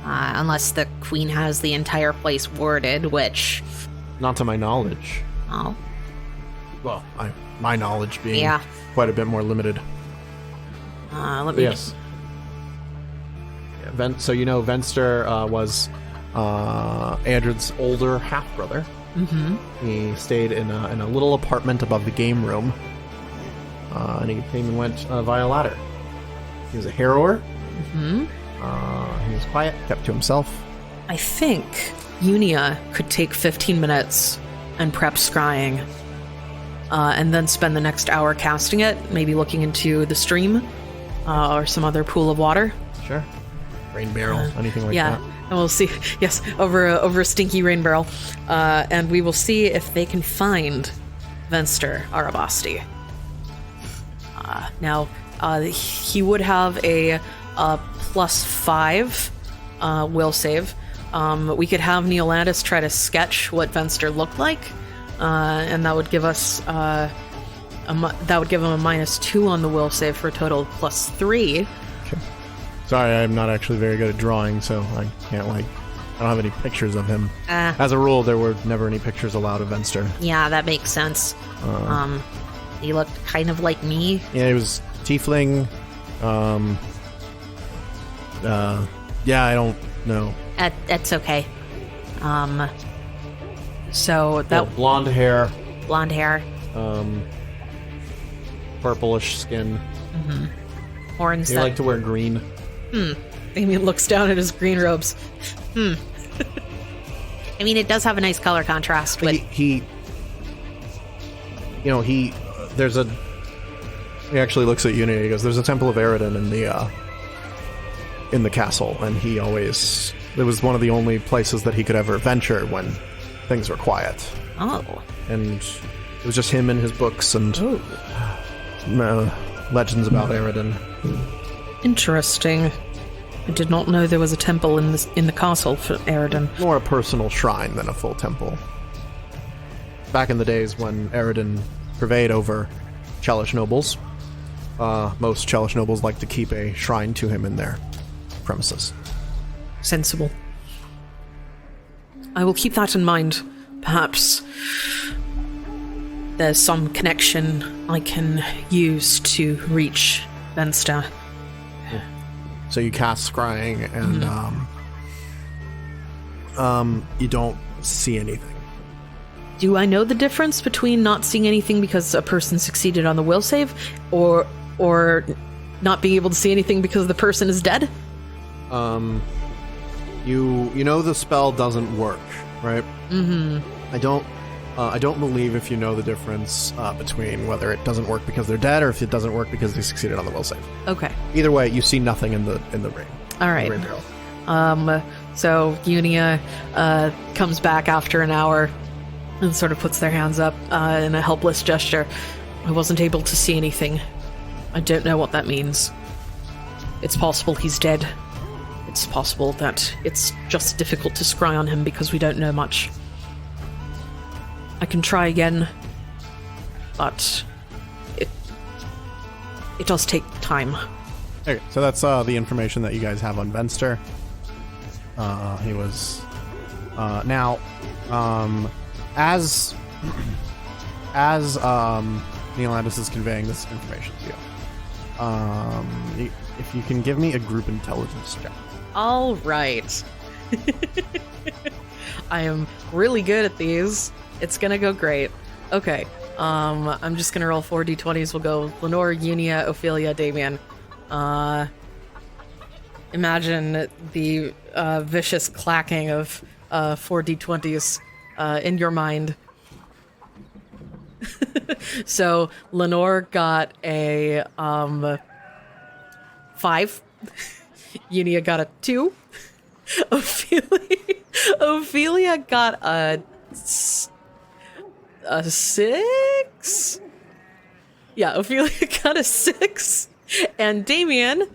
Unless the queen has the entire place warded, which... Not to my knowledge. Oh. Well, my knowledge being quite a bit more limited. Let me... Yes. Yeah, so you know Venster was Andred's older half-brother. Mm-hmm. He stayed in a little apartment above the game room. And he came and went via ladder. He was a harrower. Mm-hmm. He was quiet, kept to himself. I think Unia could take 15 minutes and prep scrying, and then spend the next hour casting it, maybe looking into the stream or some other pool of water. Sure. Rain barrel, anything like that. And we'll see, yes, over a stinky rain barrel. And we will see if they can find Venster Arabasti. Now, he would have a +5 will save. We could have Neolandis try to sketch what Venster looked like, and that would give us that would give him a -2 on the will save for a total of +3. Okay. Sorry, I'm not actually very good at drawing, so I can't I don't have any pictures of him. As a rule, there were never any pictures allowed of Venster. Yeah, that makes sense. He looked kind of like me. Yeah, he was tiefling. Yeah, I don't know. That's okay. So that Yeah, blonde hair, blonde hair, purplish skin. horns. He That liked to wear green. Damien looks down at his green robes. I mean, it does have a nice color contrast. But He actually looks at Unity. He goes, "There's a temple of Eridan in the castle," and it was one of the only places that he could ever venture when things were quiet. oh, And it was just him and his books and legends about Eridan. Interesting. I did not know there was a temple in the castle for Eridan. More a personal shrine than a full temple. Back in the days when Eridan prevailed over Chelish nobles, most Chelish nobles like to keep a shrine to him in their premises. Sensible. I will keep that in mind. Perhaps there's some connection I can use to reach Venster. So you cast scrying, and you don't see anything. Do I know the difference between not seeing anything because a person succeeded on the will save, or not being able to see anything because the person is dead? You know the spell doesn't work, right? Mm-hmm. I don't believe if you know the difference between whether it doesn't work because they're dead or if it doesn't work because they succeeded on the will save. Okay. Either way, you see nothing in the ring. All right. The ring barrel. So Unia comes back after an hour and sort of puts their hands up in a helpless gesture. I wasn't able to see anything. I don't know what that means. It's possible he's dead. It's possible that it's just difficult to scry on him because we don't know much. I can try again, but it does take time. Okay, so that's the information that you guys have on Venster. He was now as Neolandis is conveying this information to you. If you can give me a group intelligence check. All right. I am really good at these. It's gonna go great. Okay. I'm just gonna roll 4 d20s. We'll go Lenore, Unia, Ophelia, Damien. Imagine the vicious clacking of 4 d20s in your mind. So Lenore got a 5. Unia got a 2. Ophelia got a 6. Yeah, Ophelia got a 6. And Damien,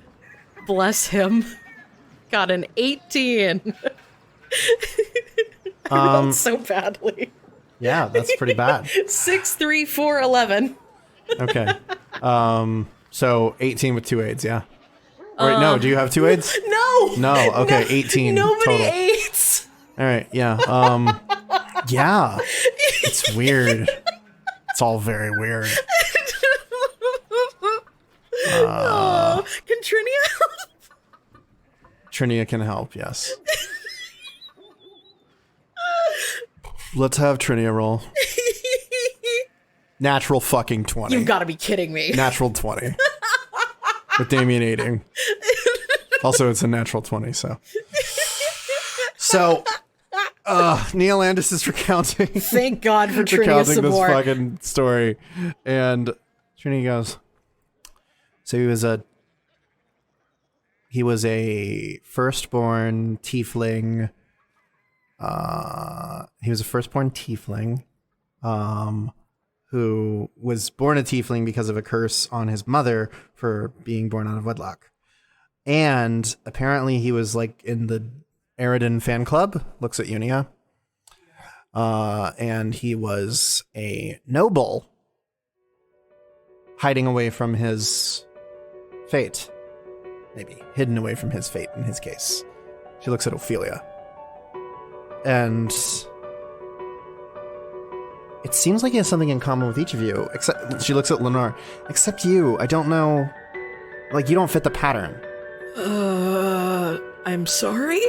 bless him, got an 18. I rolled so badly. Yeah, that's pretty bad. 6, 3, 4, 11. Okay. So 18 with 2 aids, yeah. Wait, no, do you have 2 aids? No! No, okay, No, 18 nobody total. aids! All right, yeah. Yeah. It's weird. It's all very weird. Oh, can Trinia help? Trinia can help, yes. Let's have Trinia roll. Natural fucking 20. You've got to be kidding me. Natural 20. With Damien aiding. Also, it's a natural 20, so. So, Neil Landis is recounting. Thank God for Trinia's recounting support. this fucking story. And Trinia goes, so he was a firstborn tiefling. He was a firstborn tiefling, who was born a tiefling because of a curse on his mother for being born out of wedlock. And apparently he was like in the Eridan fan club, looks at Unia. And he was a noble hiding away from his fate. Maybe hidden away from his fate in his case. She looks at Ophelia. And it seems like he has something in common with each of you. Except she looks at Lenore. Except you. I don't know. Like, you don't fit the pattern. I'm sorry?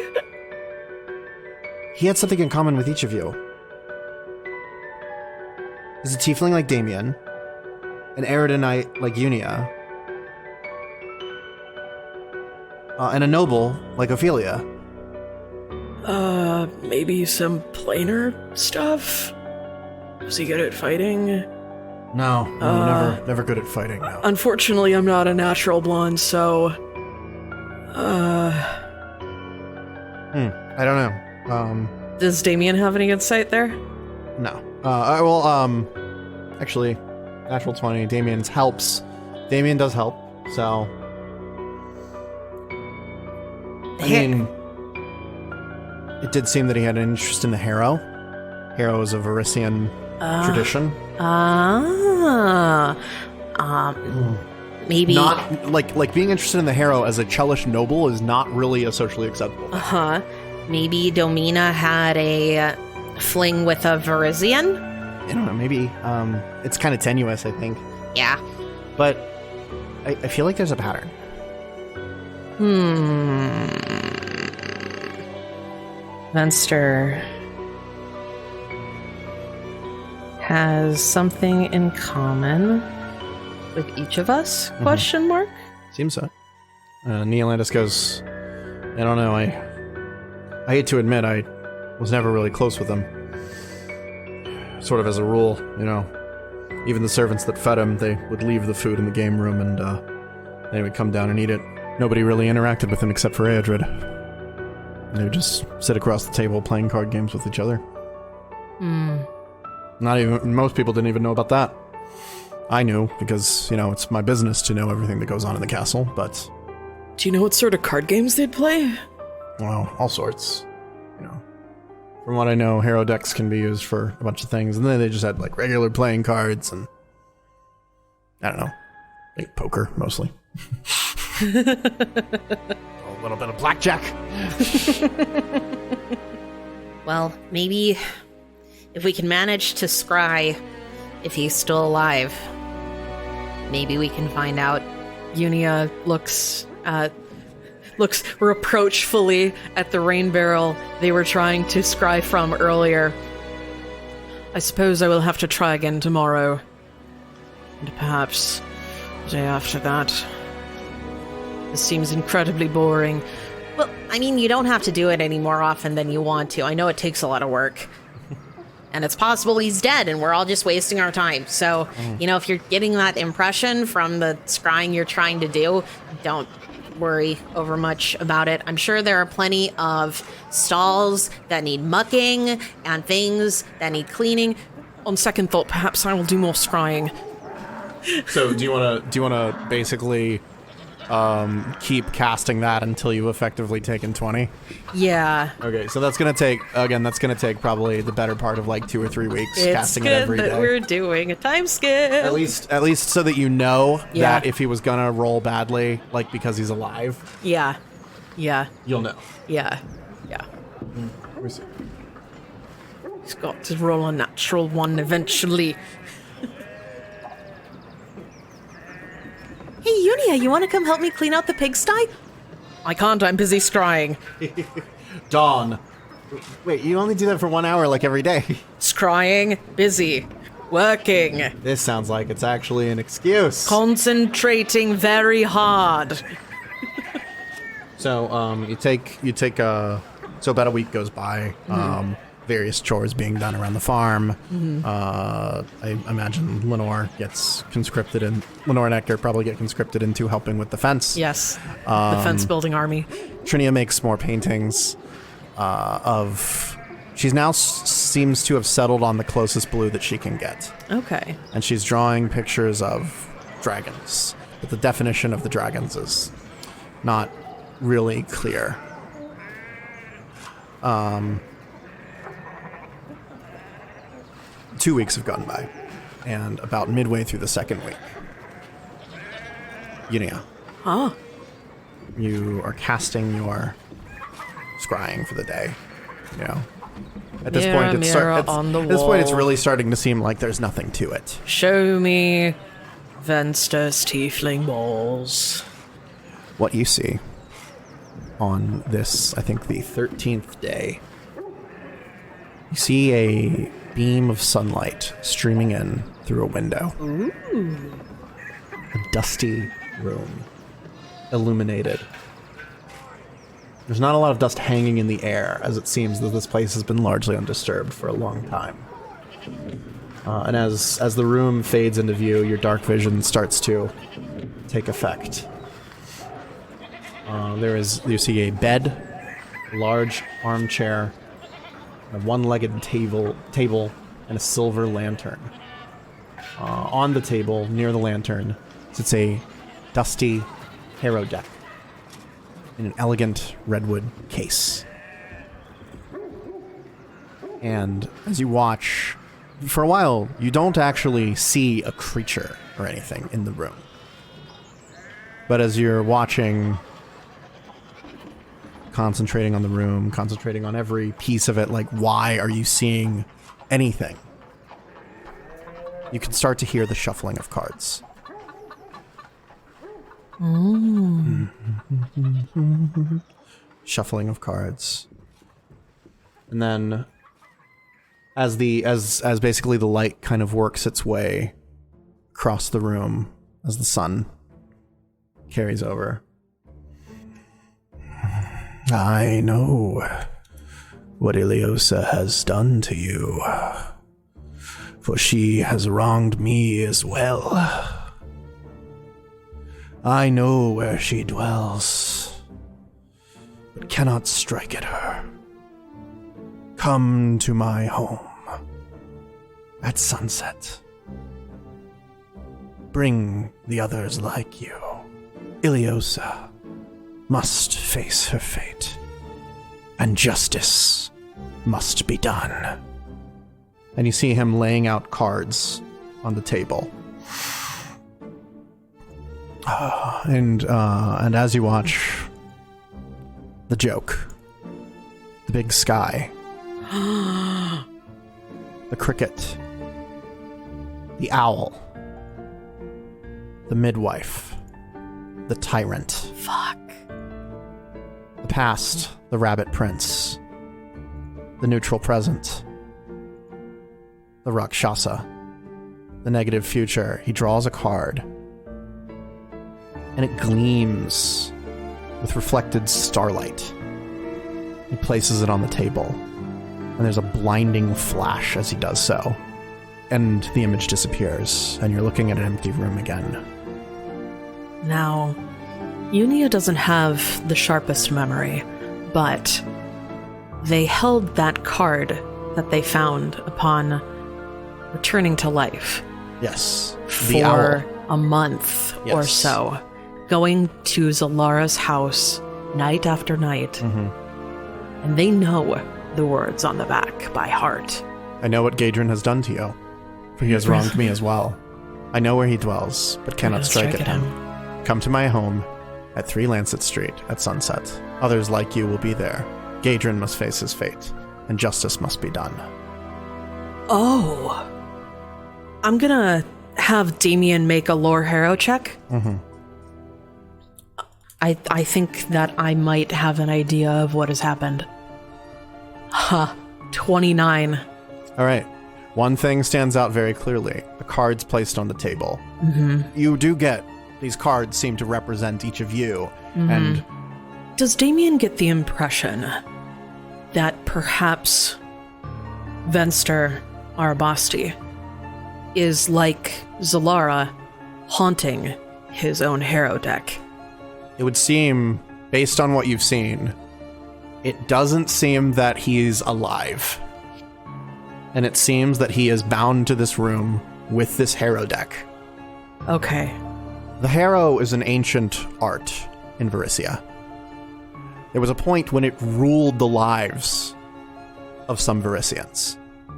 He had something in common with each of you. He's a tiefling like Damien. An Eridanite like Unia. And a noble like Ophelia. Maybe some planar stuff? Was he good at fighting? No, never good at fighting, no. Unfortunately, I'm not a natural blonde, so... I don't know. Does Damien have any insight there? No. Actually, natural 20, Damien's helps. Damien does help, so... I mean, it did seem that he had an interest in the harrow. Harrow is a Varisian tradition. Maybe. Not like being interested in the harrow as a Chelish noble is not really a socially acceptable. Maybe Domina had a fling with a Varisian? I don't know, maybe it's kind of tenuous, I think. Yeah. But I feel like there's a pattern. Venster has something in common with each of us? Question mark? Seems so. Neil Landis goes, I don't know, I hate to admit I was never really close with him. Sort of as a rule, you know. Even the servants that fed him, they would leave the food in the game room and they would come down and eat it. Nobody really interacted with him except for Eadred. They would just sit across the table playing card games with each other. Most people didn't even know about that. I knew, because, you know, it's my business to know everything that goes on in the castle, but... Do you know what sort of card games they'd play? Well, all sorts. You know. From what I know, hero decks can be used for a bunch of things, and then they just had, like, regular playing cards, and... I don't know. Like poker, mostly. A little bit of blackjack. Well, maybe if we can manage to scry if he's still alive, maybe we can find out. Unia looks at looks reproachfully at the rain barrel they were trying to scry from earlier. I suppose I will have to try again tomorrow. And perhaps the day after that. This seems incredibly boring. Well, I mean, you don't have to do it any more often than you want to. I know it takes a lot of work. And it's possible he's dead and we're all just wasting our time. So, if you're getting that impression from the scrying you're trying to do, don't worry over much about it. I'm sure there are plenty of stalls that need mucking and things that need cleaning. On second thought, perhaps I will do more scrying. So do you want to basically keep casting that until you've effectively taken 20? Yeah. Okay, so that's gonna take probably the better part of like 2 or 3 weeks. It's casting good it every that day. we're doing a time skip. At least so that you know Yeah. that if he was gonna roll badly, like because he's alive, Yeah. Yeah. you'll know. Yeah. Yeah. Let me see. He's got to roll a natural one eventually. Hey, Unia, you want to come help me clean out the pigsty? I can't, I'm busy scrying. Dawn. Wait, you only do that for 1 hour like every day. Scrying, busy, working, This sounds like it's actually an excuse. concentrating very hard. So you take so about a week goes by. Various chores being done around the farm. I imagine Lenore gets conscripted, and Lenore and Hector probably get conscripted into helping with the fence. Yes, the fence building army. Trinia makes more paintings of. She's now seems to have settled on the closest blue that she can get, Okay. and she's drawing pictures of dragons. But the definition of the dragons is not really clear. 2 weeks have gone by, and about midway through the second week, Unia, you are casting your scrying for the day. At this Mirror, point, mirror on the at this point, it's wall. really starting to seem like there's nothing to it. Show me Venster's tiefling balls. What you see on this, I think, the 13th day, you see a beam of sunlight streaming in through a window. Ooh. A dusty room, illuminated. There's not a lot of dust hanging in the air, as it seems that this place has been largely undisturbed for a long time. And as the room fades into view, your dark vision starts to take effect. You see a bed, a large armchair, a one-legged table, and a silver lantern. On the table, near the lantern, sits a dusty harrow deck in an elegant redwood case. And as you watch, for a while, you don't actually see a creature or anything in the room. But as you're watching, concentrating on the room, concentrating on every piece of it, like, why are you seeing anything? You can start to hear the shuffling of cards. Shuffling of cards. And then as basically the light kind of works its way across the room as the sun carries over, I know what Iliosa has done to you, for she has wronged me as well. I know where she dwells, but cannot strike at her. Come to my home at sunset. Bring the others like you. Iliosa must face her fate, and justice must be done. And you see him laying out cards on the table. And as you watch, the joke, the big sky, the cricket, the owl, the midwife, the tyrant. Fuck. past, the Rabbit Prince. The neutral present. The Rakshasa. The negative future. He draws a card. And it gleams with reflected starlight. He places it on the table. And there's a blinding flash as he does so. And the image disappears, and you're looking at an empty room again. Now, Unia doesn't have the sharpest memory, but they held that card that they found upon returning to life. Yes. For a month or so, going to Zalara's house night after night. And they know the words on the back by heart. I know what Gadrin has done to you, for he has wronged me as well. I know where he dwells, but cannot strike at him. Come to my home at 3 Lancet Street at sunset. Others like you will be there. Gadrin must face his fate, and justice must be done. Oh. I'm gonna have Damien make a lore hero check. I think that I might have an idea of what has happened. 29. All right. One thing stands out very clearly. The cards placed on the table. You do get... These cards seem to represent each of you, and... Does Damien get the impression that perhaps Venster Arabasti is like Zalara haunting his own hero deck? It would seem, based on what you've seen, it doesn't seem that he's alive. And it seems that he is bound to this room with this Harrow deck. Okay. The Harrow is an ancient art in Varisia. There was a point when it ruled the lives of some Varisians.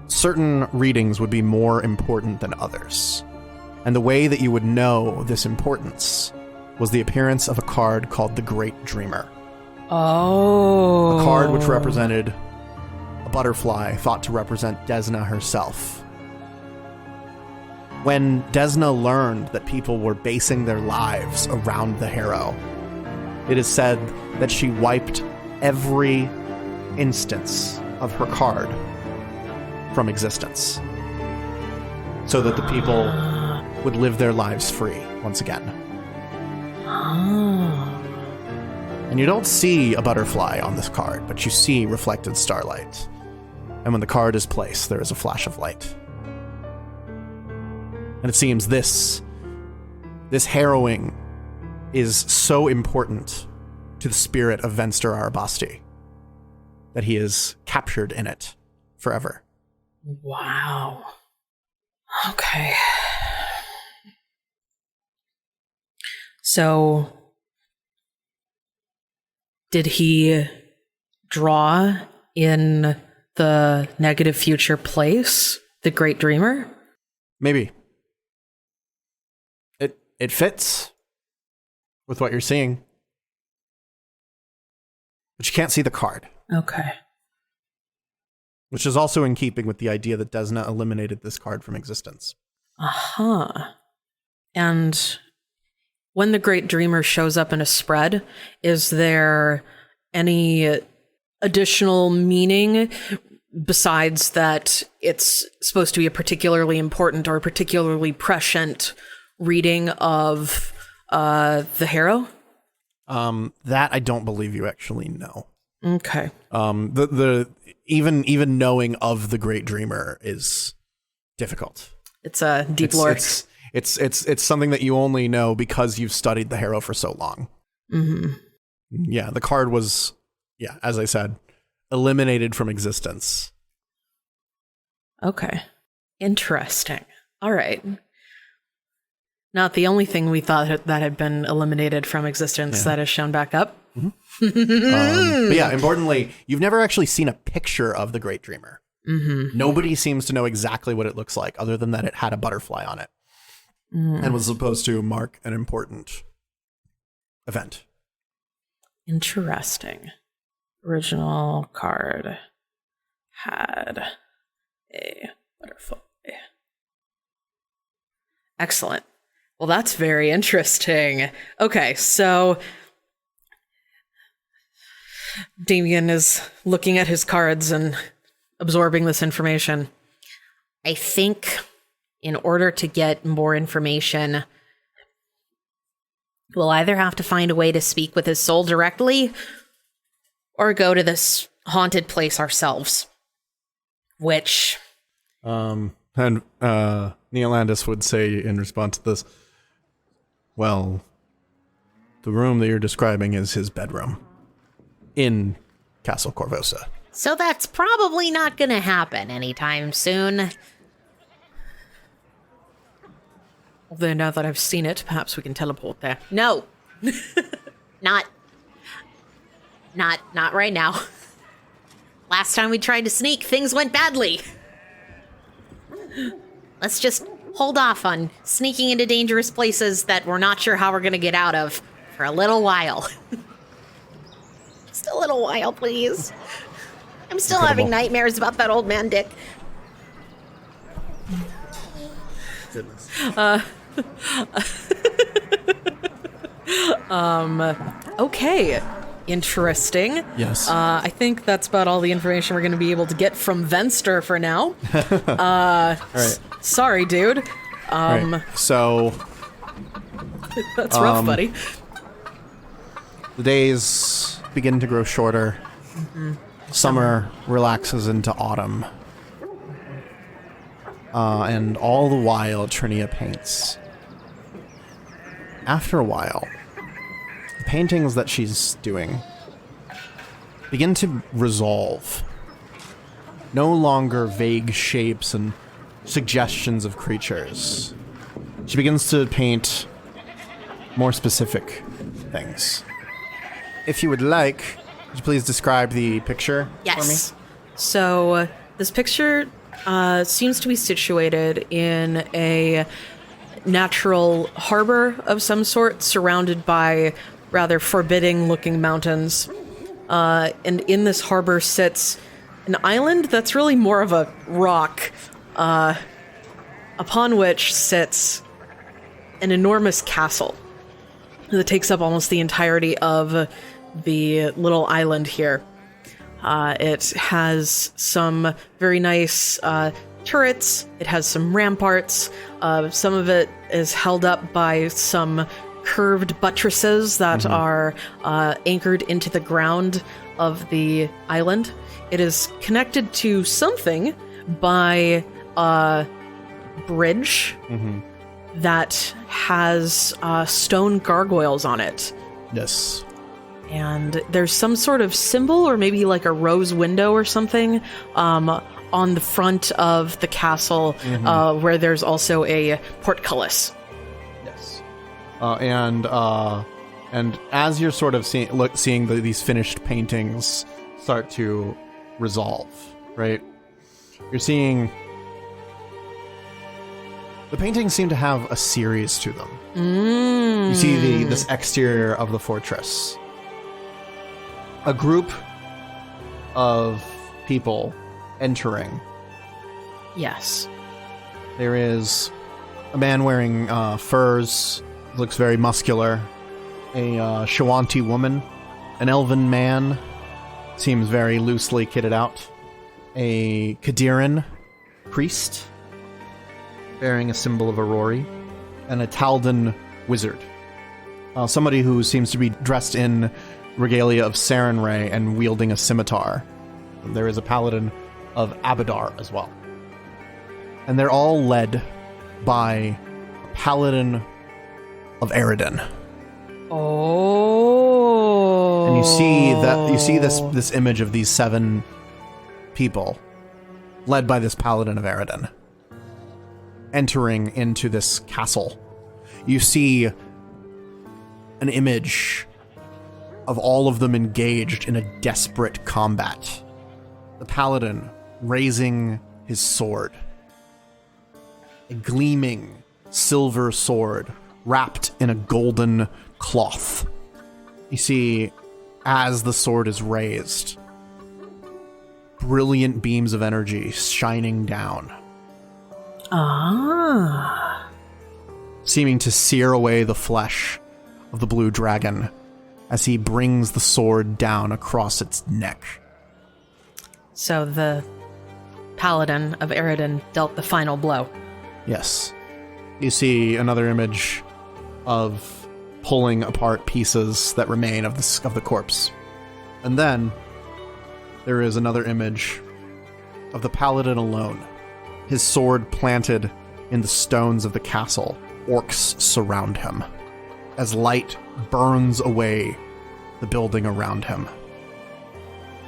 Certain readings would be more important than others. And the way that you would know this importance was the appearance of a card called the Great Dreamer. Oh. A card which represented a butterfly thought to represent Desna herself. When Desna learned that people were basing their lives around the Harrow, it is said that she wiped every instance of her card from existence so that the people would live their lives free once again. And you don't see a butterfly on this card, but you see reflected starlight. And when the card is placed, there is a flash of light. And it seems this harrowing is so important to the spirit of Venster Arabasti that he is captured in it forever. Wow. Okay. So, did he draw in the negative future place, the Great Dreamer? Maybe. It fits with what you're seeing. But you can't see the card. Okay. Which is also in keeping with the idea that Desna eliminated this card from existence. And when the Great Dreamer shows up in a spread, is there any additional meaning besides that it's supposed to be a particularly important or particularly prescient reading of the Harrow? That I don't believe you actually know. Okay. The even knowing of the Great Dreamer is difficult. It's a deep lore. It's something that you only know because you've studied the Harrow for so long. Yeah, the card was, as I said, eliminated from existence. Okay. Interesting. All right. Not the only thing we thought that had been eliminated from existence that has shown back up. But yeah, importantly, you've never actually seen a picture of the Great Dreamer. Nobody seems to know exactly what it looks like, other than that it had a butterfly on it and was supposed to mark an important event. Interesting. Original card had a butterfly. Excellent. Well, that's very interesting. Okay, so Damien is looking at his cards and absorbing this information. I think in order to get more information, we'll either have to find a way to speak with his soul directly or go to this haunted place ourselves. Which... And Neolandis would say in response to this, well, the room that you're describing is his bedroom in Castle Corvosa. So that's probably not going to happen anytime soon. Well, then, now that I've seen it, perhaps we can teleport there. No. Not right now. Last time we tried to sneak, things went badly. Let's just hold off on sneaking into dangerous places that we're not sure how we're going to get out of for a little while. Just a little while, please. I'm still having nightmares about that old man Dick. Goodness. Okay. Interesting. Yes. I think that's about all the information we're going to be able to get from Venster for now. All right. Sorry, dude. Right. So That's rough, buddy. the days begin to grow shorter. Summer relaxes into autumn. And all the while, Trinia paints. After a while, the paintings that she's doing begin to resolve. No longer vague shapes and suggestions of creatures. She begins to paint more specific things. If you would like, could you please describe the picture Yes. for me? So, this picture seems to be situated in a natural harbor of some sort, surrounded by rather forbidding-looking mountains. And in this harbor sits an island that's really more of a rock, upon which sits an enormous castle that takes up almost the entirety of the little island here. It has some very nice turrets. It has some ramparts. Some of it is held up by some curved buttresses that are anchored into the ground of the island. It is connected to something by a bridge that has stone gargoyles on it. Yes. And there's some sort of symbol, or maybe like a rose window or something, on the front of the castle, where there's also a portcullis. Yes. And as you're sort of seeing these finished paintings start to resolve, right? You're seeing the paintings seem to have a series to them. You see this exterior of the fortress. A group of people entering. Yes. There is a man wearing furs, looks very muscular. A Shawanti woman. An elven man, seems very loosely kitted out. A Kadiran priest, bearing a symbol of Aurori. And a Taldan wizard. Somebody who seems to be dressed in regalia of Sarenrae and wielding a scimitar. There is a paladin of Abadar as well. And they're all led by a paladin of Eridan. Oh. And you see this image of these 7 people led by this paladin of Eridan entering into this castle. You see an image of all of them engaged in a desperate combat. The paladin raising his sword. A gleaming silver sword wrapped in a golden cloth. You see, as the sword is raised, brilliant beams of energy shining down. Ah. Seeming to sear away the flesh of the blue dragon as he brings the sword down across its neck. So the paladin of Eridan dealt the final blow. Yes. You see another image of pulling apart pieces that remain of the corpse. And then there is another image of the paladin alone, his sword planted in the stones of the castle. Orcs surround him as light burns away the building around him.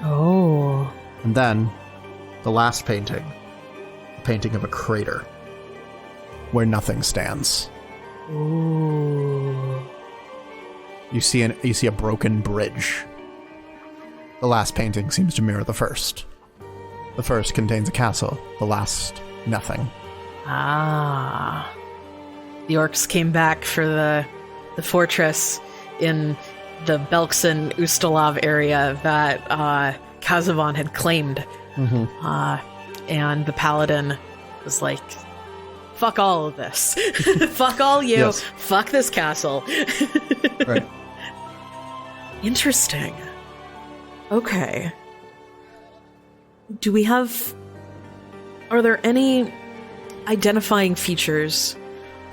Oh. And then the last painting, a painting of a crater where nothing stands. Ooh. You see a broken bridge. The last painting seems to mirror the first. The first contains a castle, the last, nothing. Ah. The orcs came back for the fortress in the Belkson Ustalav area that Kazavan had claimed. And the paladin was like, fuck all of this. Fuck all you. Yes. Fuck this castle. Right. Interesting. Okay. Are there any identifying features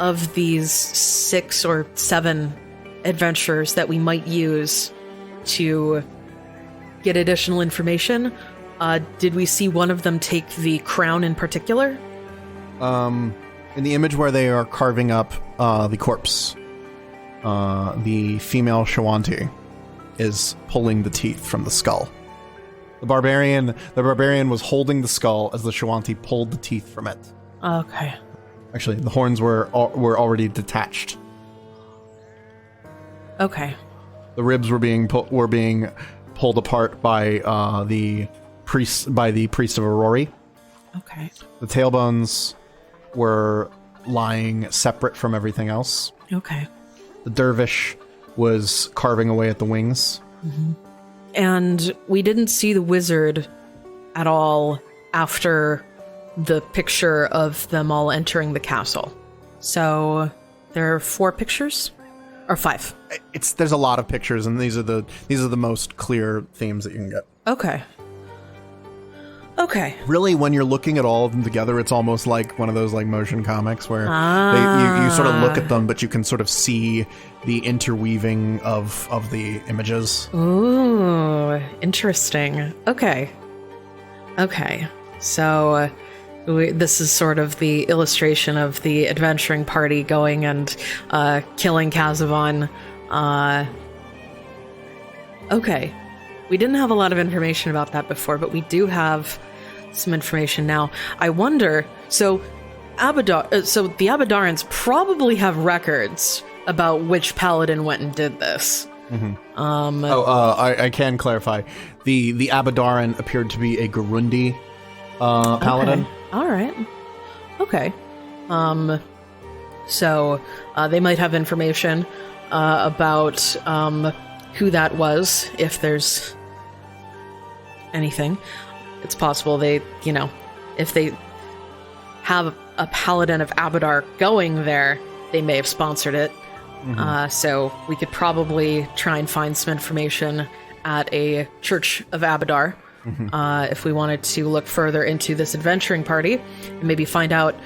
of these 6 or 7 adventures that we might use to get additional information? Did we see one of them take the crown in particular? In the image where they are carving up the corpse, the female Shawanti is pulling the teeth from the skull. The barbarian was holding the skull as the Shawanti pulled the teeth from it. Okay. Actually, the horns were already detached. Okay. The ribs were being pulled apart by the priest of Aurori. Okay. The tailbones were lying separate from everything else. Okay. The dervish was carving away at the wings. And we didn't see the wizard at all after the picture of them all entering the castle. So there are 4 pictures? Or 5? There's a lot of pictures, and these are the most clear themes that you can get. Okay. Really, when you're looking at all of them together, it's almost like one of those like motion comics where you sort of look at them, but you can sort of see the interweaving of the images. Ooh, interesting. Okay. So this is sort of the illustration of the adventuring party going and killing Kazavan. Okay. We didn't have a lot of information about that before, but we do have some information now. I wonder, so the Abadarans probably have records about which paladin went and did this. I can clarify. The Abadaran appeared to be a Garundi paladin. Okay. All right. Okay. So they might have information about who that was, if there's anything. It's possible they, if they have a paladin of Abadar going there, they may have sponsored it. So we could probably try and find some information at a Church of Abadar if we wanted to look further into this adventuring party and maybe find out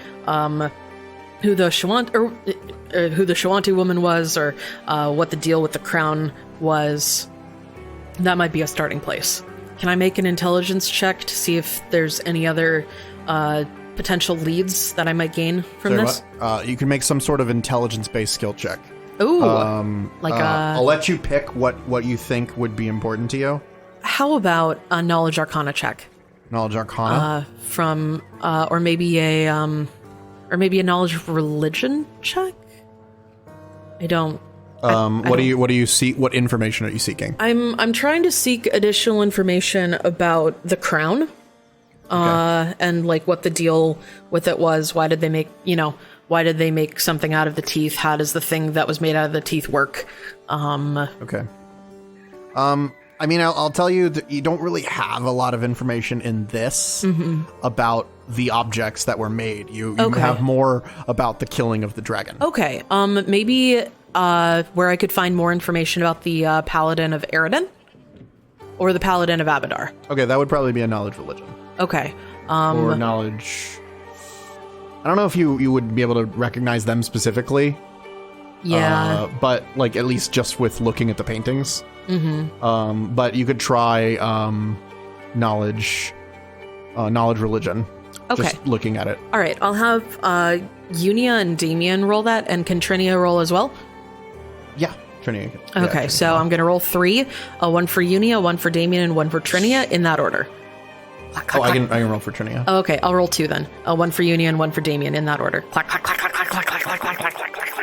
who the Shawanti woman was, or what the deal with the crown was. That might be a starting place. Can I make an intelligence check to see if there's any other potential leads that I might gain from this? You can make some sort of intelligence-based skill check. Ooh, I'll let you pick what you think would be important to you. How about a knowledge arcana check? Knowledge arcana? Or maybe a knowledge of religion check? What do you seek? What information are you seeking? I'm trying to seek additional information about the crown, and like what the deal with it was. Why did they make something out of the teeth? How does the thing that was made out of the teeth work? Okay. I mean, I'll tell you that you don't really have a lot of information in this about the objects that were made. You have more about the killing of the dragon. Okay. Maybe where I could find more information about the Paladin of Eridan or the Paladin of Abadar. Okay, that would probably be a knowledge religion. Okay. Or knowledge... I don't know if you would be able to recognize them specifically. Yeah. But, like, at least just with looking at the paintings. Mm-hmm. But you could try knowledge religion. Okay. Just looking at it. All right. I'll have Unia and Damien roll that, and can Trinia roll as well? Yeah. Trinia. Okay, so I'm going to roll 3. 1 for Unia, 1 for Damien, and 1 for Trinia in that order. Oh, I can roll for Trinia. Oh, okay, I'll roll 2 then. 1 for Unia and 1 for Damien in that order. Clack, clack, clack, clack, clack, clack, clack, clack, clack, clack, clack, clack,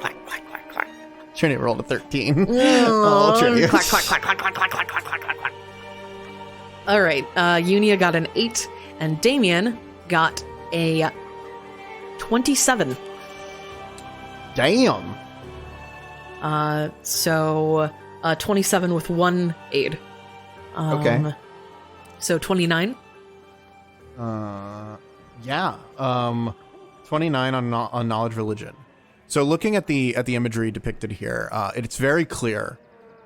clack, clack, clack. Trinia rolled a 13. Oh, Trinia. Clack, clack, clack, clack, clack, clack, clack, clack, clack, clack, clack. All right, Unia got an 8, and Damien got a 27. Damn. So 27 with 1 aid. Okay. So 29. Yeah. 29 on knowledge religion. So looking at the imagery depicted here, it's very clear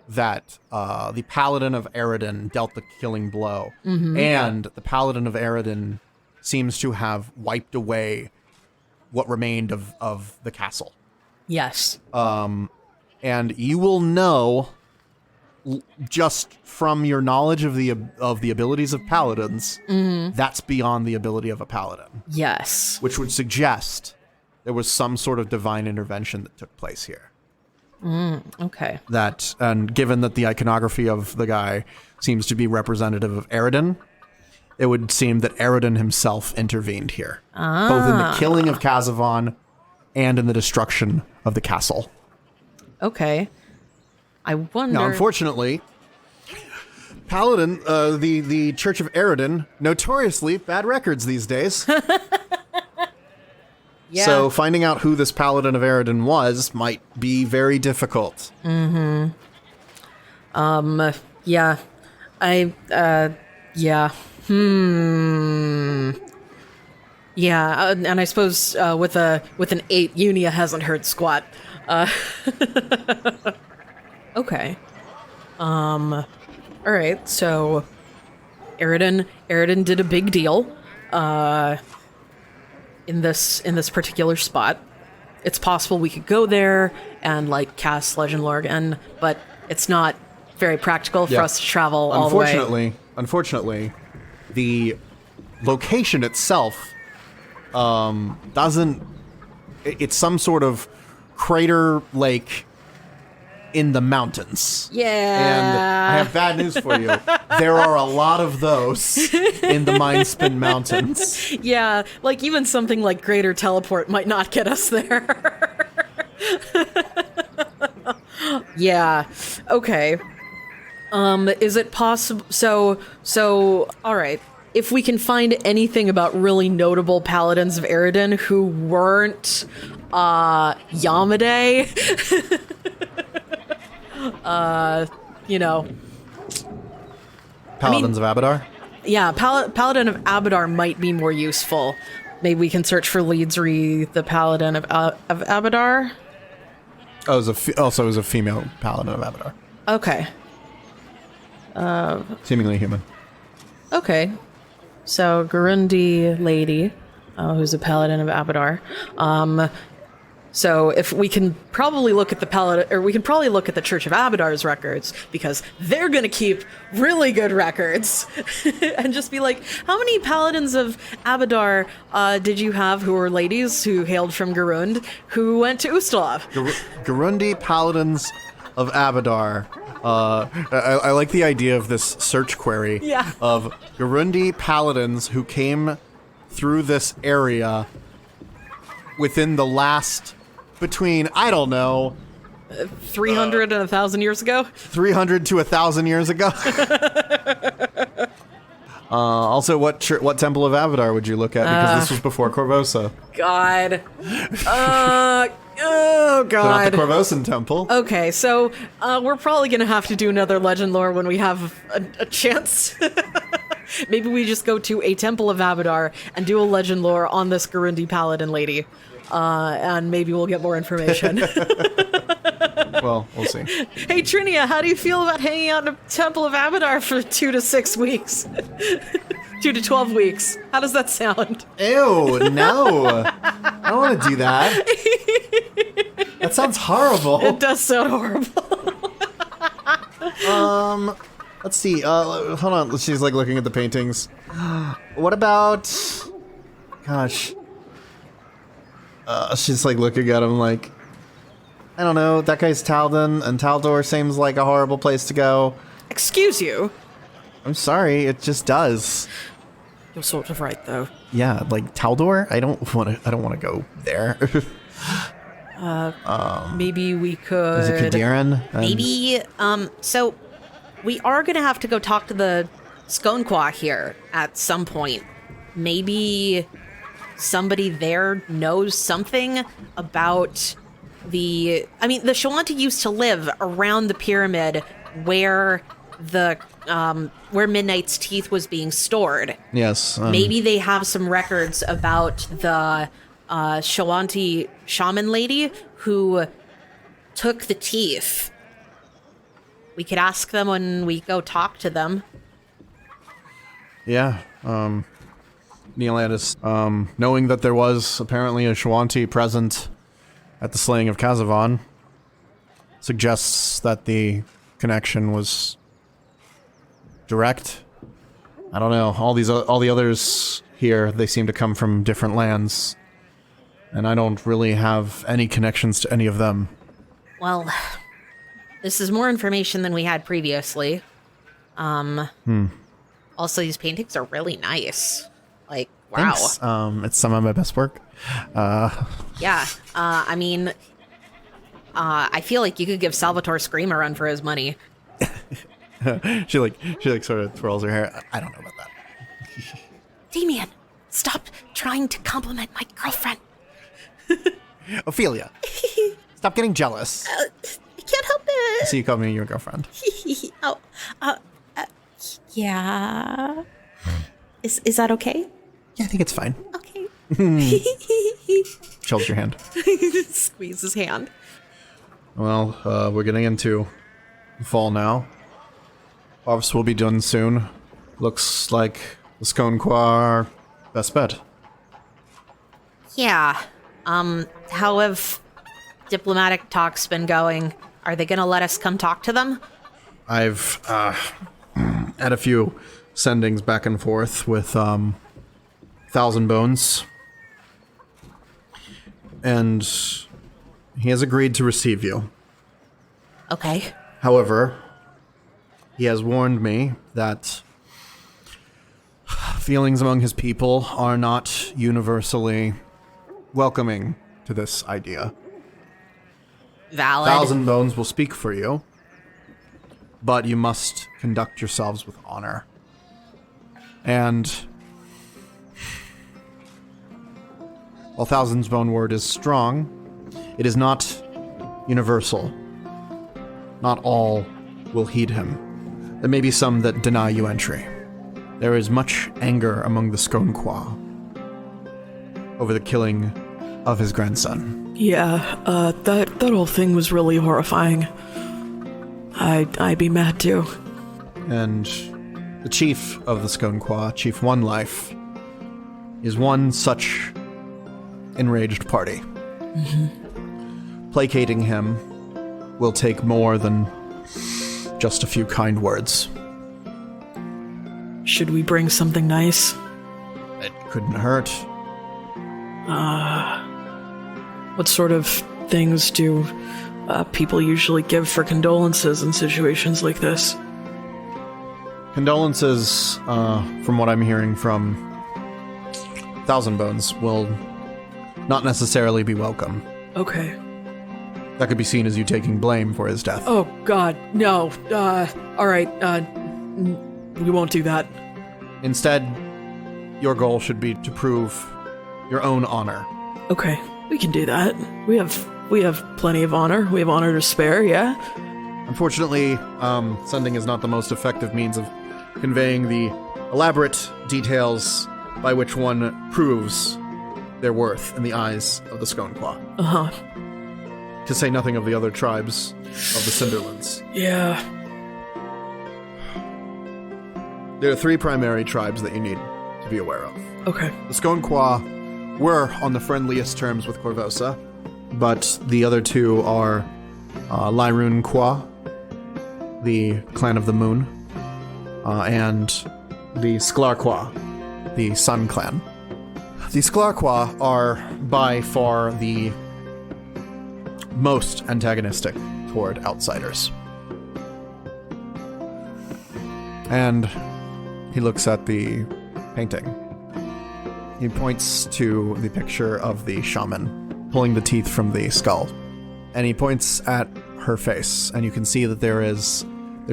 that the Paladin of Eridan dealt the killing blow, and the Paladin of Eridan seems to have wiped away what remained of the castle. Yes. And you will know, just from your knowledge of the abilities of paladins, that's beyond the ability of a paladin. Yes. Which would suggest there was some sort of divine intervention that took place here. Okay. And given that the iconography of the guy seems to be representative of Eridan, it would seem that Eridan himself intervened here, both in the killing of Kazavon and in the destruction of the castle. Okay. I wonder... Now, unfortunately, Paladin, the Church of Eridan, notoriously bad records these days. Yeah. So finding out who this Paladin of Eridan was might be very difficult. Yeah. Yeah. Yeah, and I suppose with an 8, Unia hasn't heard squat. Okay. All right. So, Eridan did a big deal. In this particular spot. It's possible we could go there and like cast Legend Lore again, but it's not very practical for us to travel all the way. Unfortunately, the location itself doesn't. It's some sort of crater lake in the mountains. Yeah. And I have bad news for you. There are a lot of those in the Mindspin Mountains. Yeah, like even something like Greater Teleport might not get us there. Yeah. Okay. Is it possible? So, all right. If we can find anything about really notable paladins of Eridan who weren't Yamade, you know. Paladins of Abadar? Yeah, Paladin of Abadar might be more useful. Maybe we can search for Leedsri, the Paladin of Abadar. Oh, also it was a female Paladin of Abadar. Okay. Seemingly human. Okay. So, Gurundi lady, who's a Paladin of Abadar. So if we can probably look at the Paladin, or we can probably look at the Church of Abadar's records, because they're going to keep really good records, and just be like, how many Paladins of Abadar did you have who were ladies who hailed from Garund who went to Ustalav? Gurundi Paladins of Abadar. I like the idea of this search query of Gurundi Paladins who came through this area within the last... between, I don't know... 300 and 1,000 years ago? 300 to 1,000 years ago. Also, what Temple of Abadar would you look at? Because this was before Corvosa. God. Oh, God. So not the Corvosan Temple. Okay, so we're probably going to have to do another Legend Lore when we have a chance. Maybe we just go to a Temple of Abadar and do a Legend Lore on this Gurundi Paladin lady. and maybe we'll get more information. Well, we'll see. Hey, Trinia, how do you feel about hanging out in a Temple of Abadar for 2 to 6 weeks? 2 to 12 weeks. How does that sound? Ew, no. I don't want to do that. That sounds horrible. It does sound horrible. Let's see. Hold on. She's like looking at the paintings. What about... Gosh. She's like looking at him like... I don't know. That guy's Talden, and Taldor seems like a horrible place to go. Excuse you. I'm sorry. It just does. You're sort of right, though. Yeah, like Taldor. I don't want to go there. Maybe we could... Is it Kadiran? Maybe, so we are going to have to go talk to the Skonquah here at some point. Maybe somebody there knows something about the Shoanti used to live around the pyramid where where Midnight's Teeth was being stored. Yes. Maybe they have some records about the Shoanti shaman lady who took the teeth. We could ask them when we go talk to them. Yeah. Neolandis, knowing that there was apparently a Shoanti present at the slaying of Kazavan, suggests that the connection was direct. I don't know. All the others here, they seem to come from different lands, and I don't really have any connections to any of them. Well, this is more information than we had previously. Also, these paintings are really nice. Like, wow. Thanks. It's some of my best work. Yeah. I feel like you could give Salvatore Scream a run for his money. She sort of twirls her hair. I don't know about that. Damien, stop trying to compliment my girlfriend. Ophelia, stop getting jealous. I can't help it. So you call me your girlfriend. Yeah. Is that okay? Yeah, I think it's fine. Okay. She holds your hand. Squeeze his hand. Well, we're getting into fall now. Harvest will be done soon. Looks like the Skonquah are best bet. Yeah. How have diplomatic talks been going? Are they gonna let us come talk to them? I've had a few sendings back and forth with Thousand Bones, and he has agreed to receive you. Okay. However, he has warned me that feelings among his people are not universally welcoming to this idea. Valid. Thousand Bones will speak for you, but you must conduct yourselves with honor. And while Thousand's Bone word is strong, it is not universal. Not all will heed him. There may be some that deny you entry. There is much anger among the Skonquah over the killing of his grandson. Yeah, that whole thing was really horrifying. I'd be mad too. And the chief of the Skonquah, Chief One Life, is one such enraged party. Mm-hmm. Placating him will take more than just a few kind words. Should we bring something nice? It couldn't hurt. What sort of things do people usually give for condolences in situations like this? Condolences, from what I'm hearing from Thousand Bones, will not necessarily be welcome. Okay. That could be seen as you taking blame for his death. Oh, God, no. Alright, we won't do that. Instead, your goal should be to prove your own honor. Okay, we can do that. We have plenty of honor. We have honor to spare, yeah? Unfortunately, sending is not the most effective means of conveying the elaborate details by which one proves their worth in the eyes of the Skonqua. Uh-huh. To say nothing of the other tribes of the Cinderlands. Yeah. There are 3 primary tribes that you need to be aware of. Okay. The Skonqua were on the friendliest terms with Korvosa, but the other 2 are Lyrun Kwa, the Clan of the Moon, and the Sklarqua, the Sun Clan. The Sklarqua are by far the most antagonistic toward outsiders. And he looks at the painting. He points to the picture of the shaman pulling the teeth from the skull. And he points at her face, and you can see that there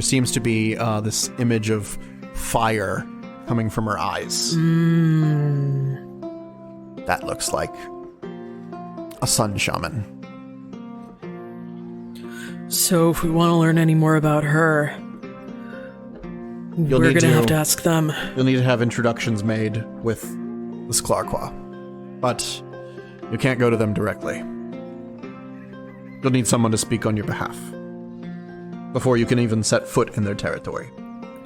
seems to be this image of fire coming from her eyes. That looks like a sun shaman. So if we want to learn any more about her, we're going to have to ask them. You'll need to have introductions made with the Sklarqua, but you can't go to them directly. You'll need someone to speak on your behalf before you can even set foot in their territory.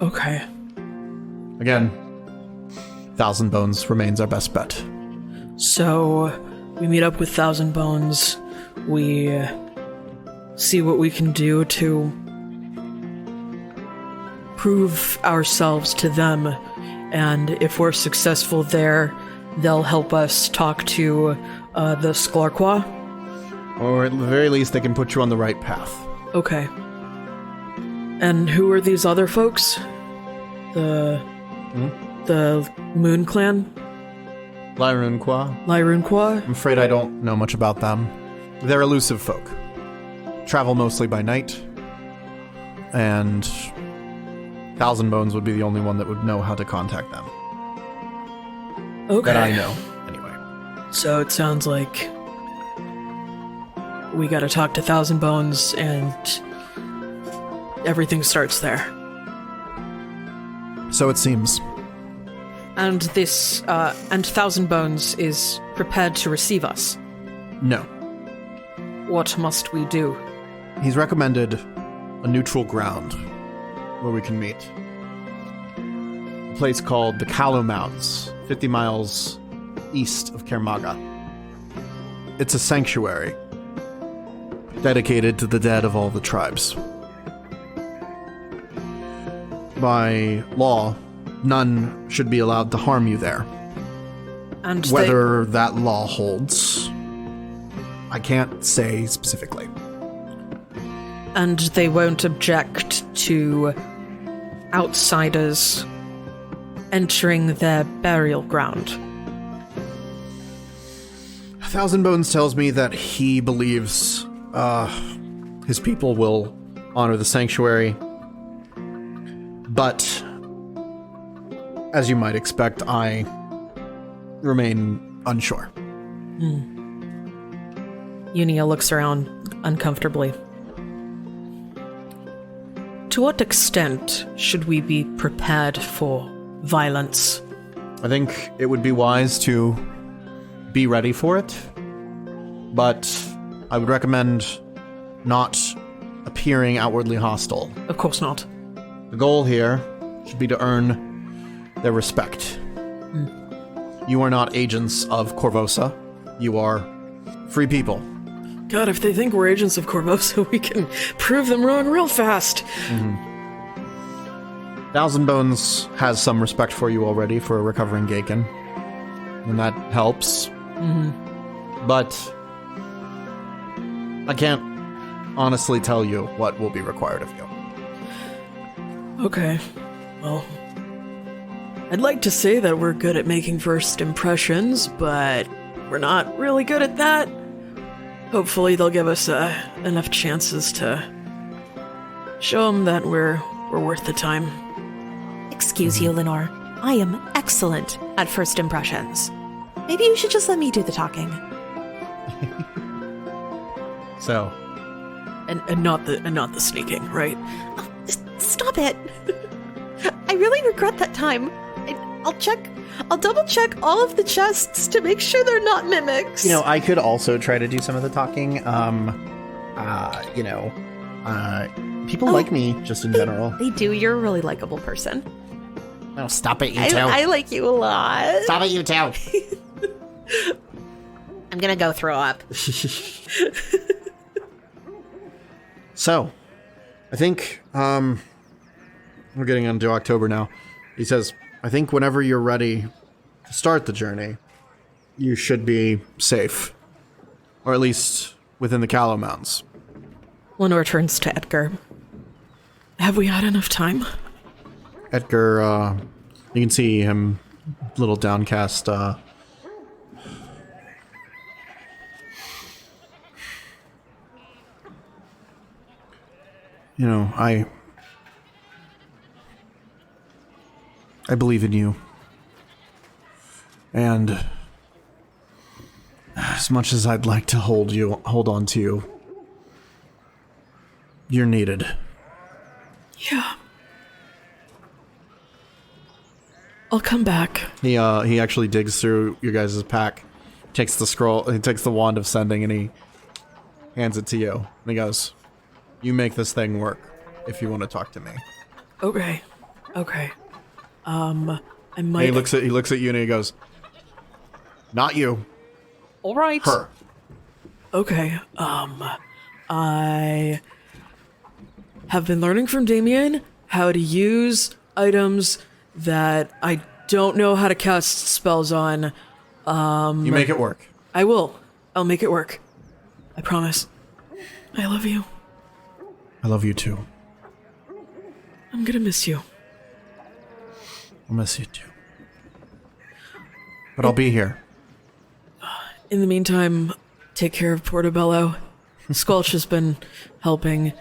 Okay. Again, Thousand Bones remains our best bet. So we meet up with Thousand Bones. We see what we can do to prove ourselves to them, and if we're successful there, they'll help us talk to the Sklarqua. Or at the very least, they can put you on the right path. Okay. And who are these other folks? The Moon Clan? Lyrun Kwa. Lyrun Kwa? I'm afraid I don't know much about them. They're elusive folk. Travel mostly by night. And Thousand Bones would be the only one that would know how to contact them. Okay. That I know, anyway. So it sounds like we gotta talk to Thousand Bones, and everything starts there. So it seems. And this, and Thousand Bones is prepared to receive us. No. What must we do? He's recommended a neutral ground where we can meet. A place called the Kalu Mountains, 50 miles east of Kermaga. It's a sanctuary dedicated to the dead of all the tribes. By law, none should be allowed to harm you there. And Whether that law holds, I can't say specifically. And they won't object to outsiders entering their burial ground. Thousand Bones tells me that he believes his people will honor the sanctuary, but as you might expect, I remain unsure. Unia looks around uncomfortably. To what extent should we be prepared for violence? I think it would be wise to be ready for it, but I would recommend not appearing outwardly hostile. Of course not. The goal here should be to earn their respect. You are not agents of Korvosa. You are free people. God, if they think we're agents of Korvosa, we can prove them wrong real fast. Thousand Bones has some respect for you already for a recovering Gaken, and that helps. But I can't honestly tell you what will be required of you. Okay. Well, I'd like to say that we're good at making first impressions, but we're not really good at that. Hopefully they'll give us enough chances to show them that we're worth the time. Excuse you, Lenore. I am excellent at first impressions. Maybe you should just let me do the talking. So, And not the sneaking, right? Stop it! I really regret that time. I'll check I'll double check all of the chests to make sure they're not mimics. You know, I could also try to do some of the talking. People like me just in general. They do. You're a really likable person. No, stop it, you two. I like you a lot. Stop it, you two. I'm gonna go throw up. So, I think we're getting into October now. He says, I think whenever you're ready to start the journey, you should be safe. Or at least within the Callow Mountains. Lenore turns to Edgar. Have we had enough time? Edgar, you can see him a little downcast. You know, I believe in you. And as much as I'd like to hold on to you, you're needed. Yeah. I'll come back. He actually digs through your guys' pack, takes the scroll, he takes the wand of sending, and he hands it to you. And he goes, "You make this thing work if you want to talk to me." Okay. I might. And he looks at you and he goes, "Not you. All right. Her." Okay. I have been learning from Damien how to use items that I don't know how to cast spells on. You make it work. I will. I'll make it work. I promise. I love you. I love you too. I'm gonna miss you. I'll miss you too. But I'll be here. In the meantime, take care of Portobello. Squelch has been helping.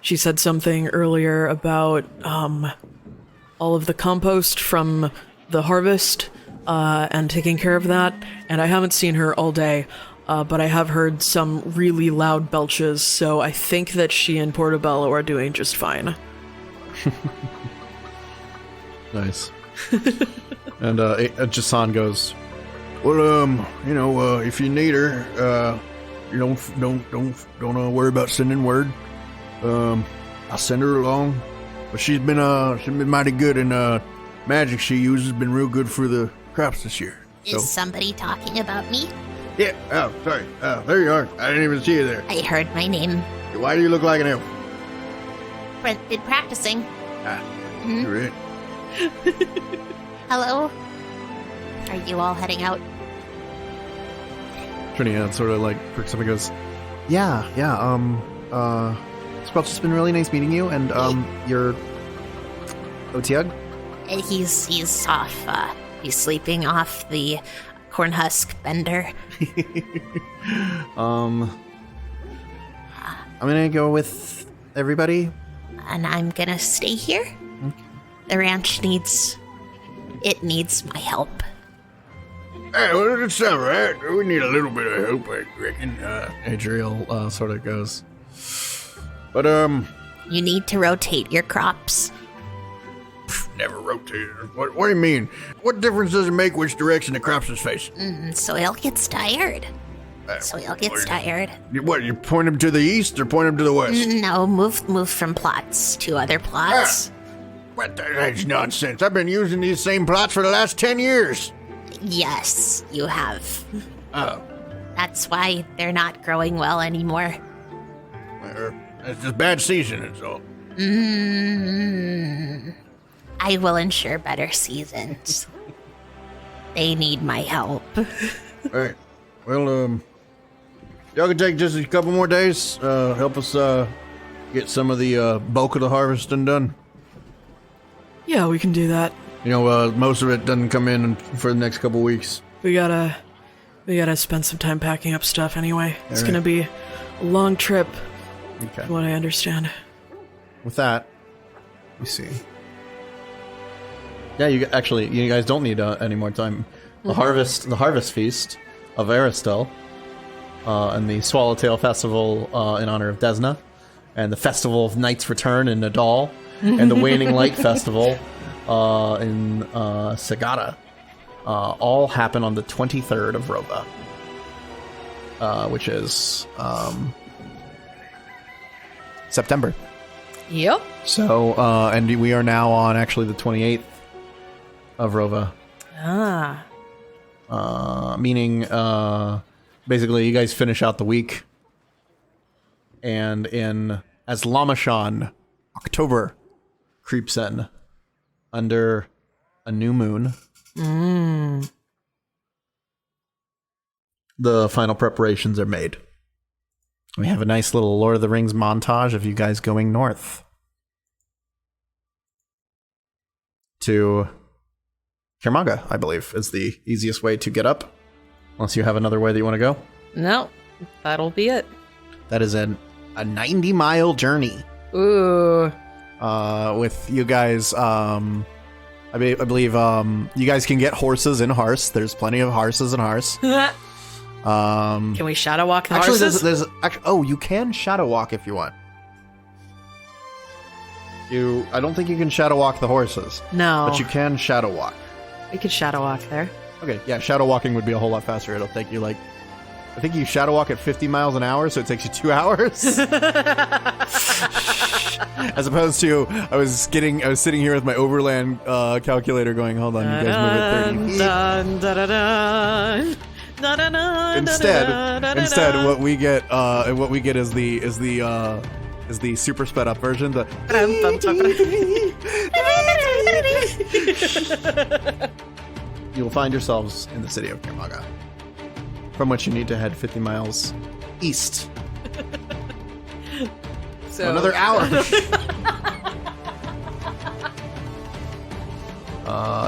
She said something earlier about all of the compost from the harvest and taking care of that. And I haven't seen her all day, but I have heard some really loud belches, so I think that she and Portobello are doing just fine. Nice. And Jason goes, "Well, if you need her, you don't worry about sending word. I'll send her along. But she's been mighty good in magic she uses. Been real good for the crops this year." So. Is somebody talking about me? Yeah. Oh, sorry. There you are. I didn't even see you there. I heard my name. Why do you look like an elf? Been practicing. You're it. Hello? Are you all heading out? Trinidad sort of like perks up and goes, Yeah. Squelch, it's been really nice meeting you, and you're Otiug? He's off. He's sleeping off the cornhusk bender. I'm gonna go with everybody. And I'm gonna stay here. Okay. The ranch needs my help. Hey, well, it's all right. We need a little bit of help, I reckon. Adriel sort of goes. But, You need to rotate your crops. Never rotated. What do you mean? What difference does it make which direction the crops is facing? Soil gets tired. Tired. What, you point them to the east or point them to the west? No, move from plots to other plots. What? That's nonsense. I've been using these same plots for the last 10 years. Yes, you have. Oh. That's why they're not growing well anymore. It's just bad season, that's all. I will ensure better seasons. They need my help. Alright. Well, y'all can take just a couple more days. Help us get some of the bulk of the harvesting done. Yeah, we can do that. You know, most of it doesn't come in for the next couple weeks. We gotta spend some time packing up stuff anyway. It's All right. gonna be a long trip, Okay. from what I understand. With that, let me see. Yeah, you guys don't need any more time. The harvest feast of Aristel, and the Swallowtail Festival in honor of Desna, and the Festival of Knight's Return in Nadal, and the Waning Light Festival in Sagada, all happen on the 23rd of Rova, which is September. Yep. So, and we are now on actually the 28th of Rova. Meaning, basically, you guys finish out the week, and as Lamashan, October creeps in under a new moon. The final preparations are made. We have a nice little Lord of the Rings montage of you guys going north to Kermaga, I believe, is the easiest way to get up. Unless you have another way that you want to go. No, that'll be it. That is a 90-mile journey. Ooh. With you guys, I believe you guys can get horses in Harse. There's plenty of horses in Harse. Can we shadow walk the Actually, horses? there's you can shadow walk if you want. I don't think you can shadow walk the horses. No. But you can shadow walk. We could shadow walk there. Okay, yeah, shadow walking would be a whole lot faster. It'll take you I think you shadow walk at 50 miles an hour, so it takes you 2 hours. As opposed to, I was sitting here with my overland calculator going, hold on, you guys move at 30 feet. Instead, what we get is the super sped up version. You'll find yourselves in the city of Kermaga, from which you need to head 50 miles east. So Another hour.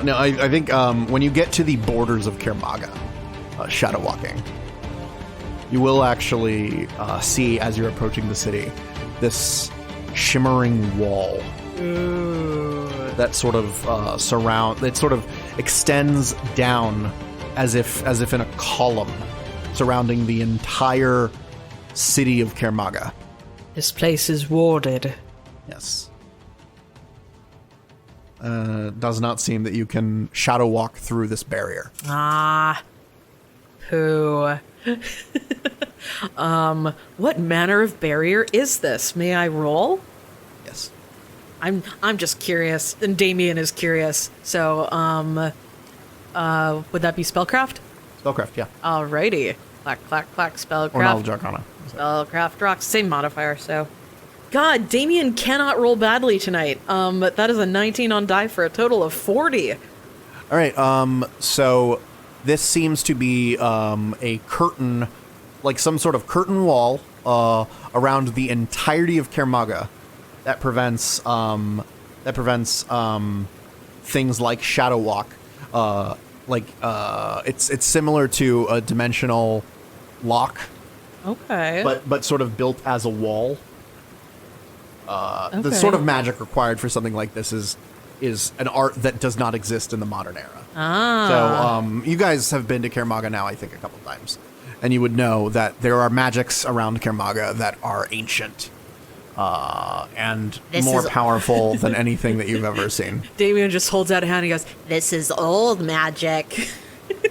No, I think when you get to the borders of Kermaga, shadow walking, you will actually see, as you're approaching the city, this shimmering wall that sort of that sort of extends down as if in a column surrounding the entire city of Kermaga. This place is warded. Yes. Does not seem that you can shadow walk through this barrier. Pooh. What manner of barrier is this? May I roll? Yes. I'm just curious, and Damien is curious. So, would that be spellcraft? Spellcraft, yeah. Alrighty. Clack, clack, clack, spellcraft. Or knowledge arcana. Spellcraft rocks, same modifier, so. God, Damien cannot roll badly tonight. That is a 19 on die for a total of 40. All right, so this seems to be a curtain, like some sort of curtain wall around the entirety of Kermaga that prevents things like shadow walk. It's similar to a dimensional lock. Okay. But sort of built as a wall. The sort of magic required for something like this is an art that does not exist in the modern era. So you guys have been to Kermaga now, I think, a couple times. And you would know that there are magics around Kermaga that are ancient and more powerful than anything that you've ever seen. Damien just holds out a hand and goes, This is old magic.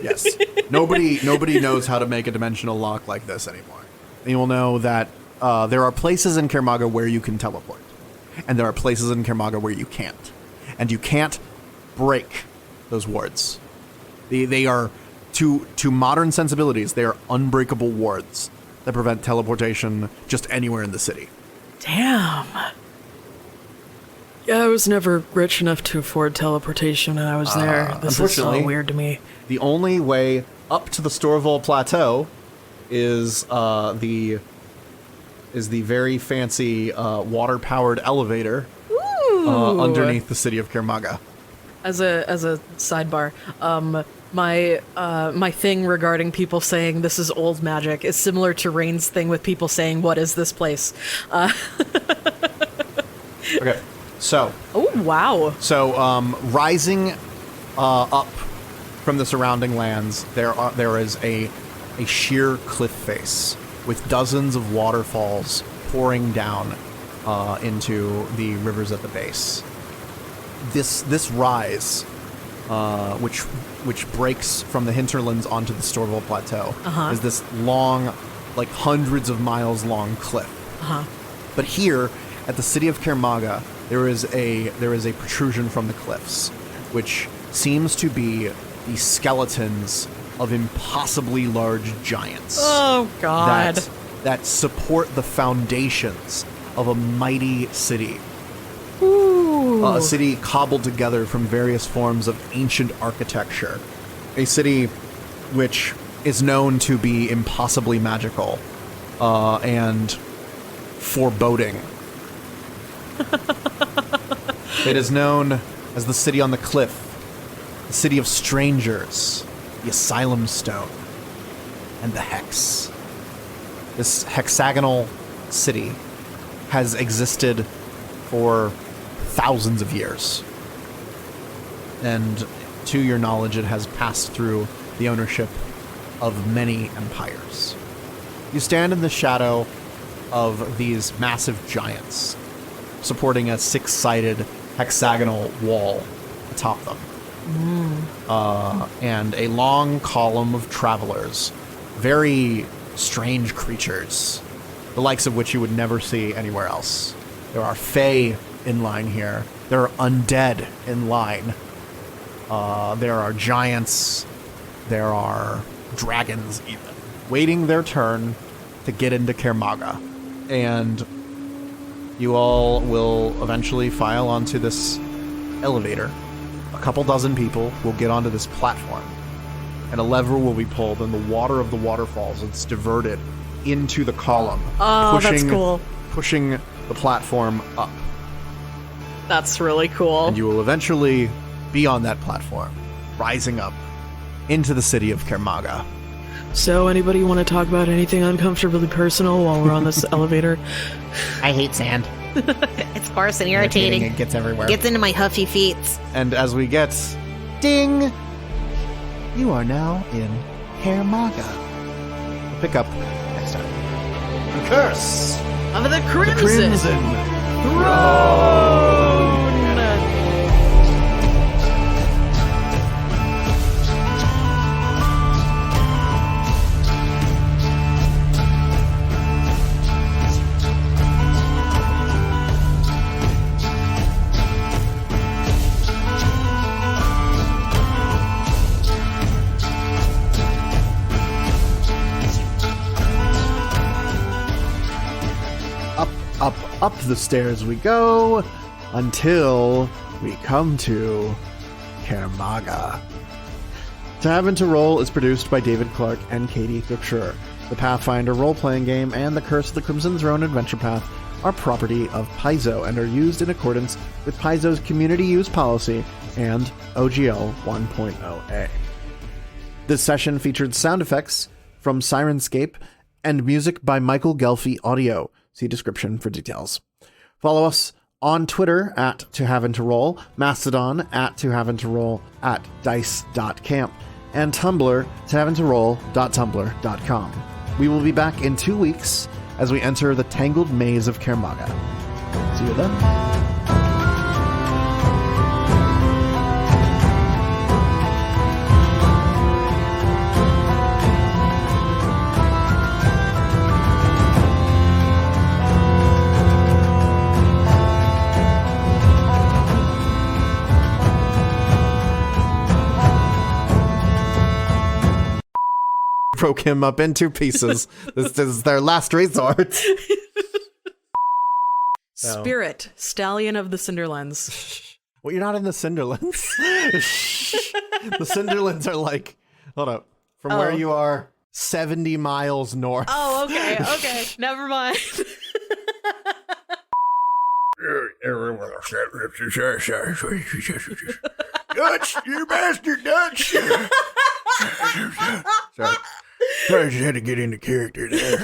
Yes. Nobody knows how to make a dimensional lock like this anymore. And you will know that there are places in Kermaga where you can teleport. And there are places in Kermaga where you can't. And you can't break those wards. They are, to modern sensibilities, they are unbreakable wards that prevent teleportation just anywhere in the city. damn. Yeah, I was never rich enough to afford teleportation when I was there. This is so unfortunately, weird to me. The only way up to the Storval Plateau is the very fancy water-powered elevator underneath the city of Kermaga. As a sidebar, my thing regarding people saying this is old magic is similar to Rain's thing with people saying, what is this place? Okay, so... Oh, wow. So, rising up from the surrounding lands, there is a sheer cliff face with dozens of waterfalls pouring down into the rivers at the base. this rise, which breaks from the hinterlands onto the Storville Plateau, is this long, like hundreds of miles long cliff. But here at the city of Kermaga, there is a protrusion from the cliffs, which seems to be the skeletons of impossibly large giants. Oh, God. That support the foundations of a mighty city. A city cobbled together from various forms of ancient architecture. A city which is known to be impossibly magical and foreboding. It is known as the city on the cliff, the city of strangers, the Asylum Stone, and the Hex. This hexagonal city has existed for thousands of years. And to your knowledge, it has passed through the ownership of many empires. You stand in the shadow of these massive giants, supporting a 6-sided hexagonal wall atop them. And a long column of travelers, very strange creatures, the likes of which you would never see anywhere else. There are fae in line here. There are undead in line. There are giants. There are dragons even, waiting their turn to get into Kermaga. And you all will eventually file onto this elevator. A couple dozen people will get onto this platform, and a lever will be pulled, and the water of the waterfalls is diverted into the column, That's cool. pushing the platform up. That's really cool. And you will eventually be on that platform, rising up into the city of Kermaga. So, anybody want to talk about anything uncomfortably personal while we're on this elevator? I hate sand. It's coarse and irritating. It gets everywhere. Gets into my huffy feet. And as we get ding, you are now in Kermaga. We'll pick up next time. The Curse Of the the Crimson. Throne. Up the stairs we go until we come to Kermaga. To Have and to Roll is produced by David Clark and Katie Gupsher. The Pathfinder role-playing game and the Curse of the Crimson Throne adventure path are property of Paizo and are used in accordance with Paizo's community use policy and OGL 1.0a. This session featured sound effects from Syrinscape and music by Michael Ghelfi Audio. See description for details. Follow us on Twitter at To Have and to Roll, Mastadon at To Have and to Roll at dice.camp, and Tumblr tohaveandtoroll.tumblr.com. We will be back in 2 weeks as we enter the tangled maze of Kermaga. See you then. Broke him up into pieces. This is their last resort. Spirit, Stallion of the Cinderlands. Well, you're not in the Cinderlands. The Cinderlands are like, hold up, from where you are, 70 miles north. Oh, okay. Never mind. Dutch, you bastard Dutch. Sorry, I just had to get into character there.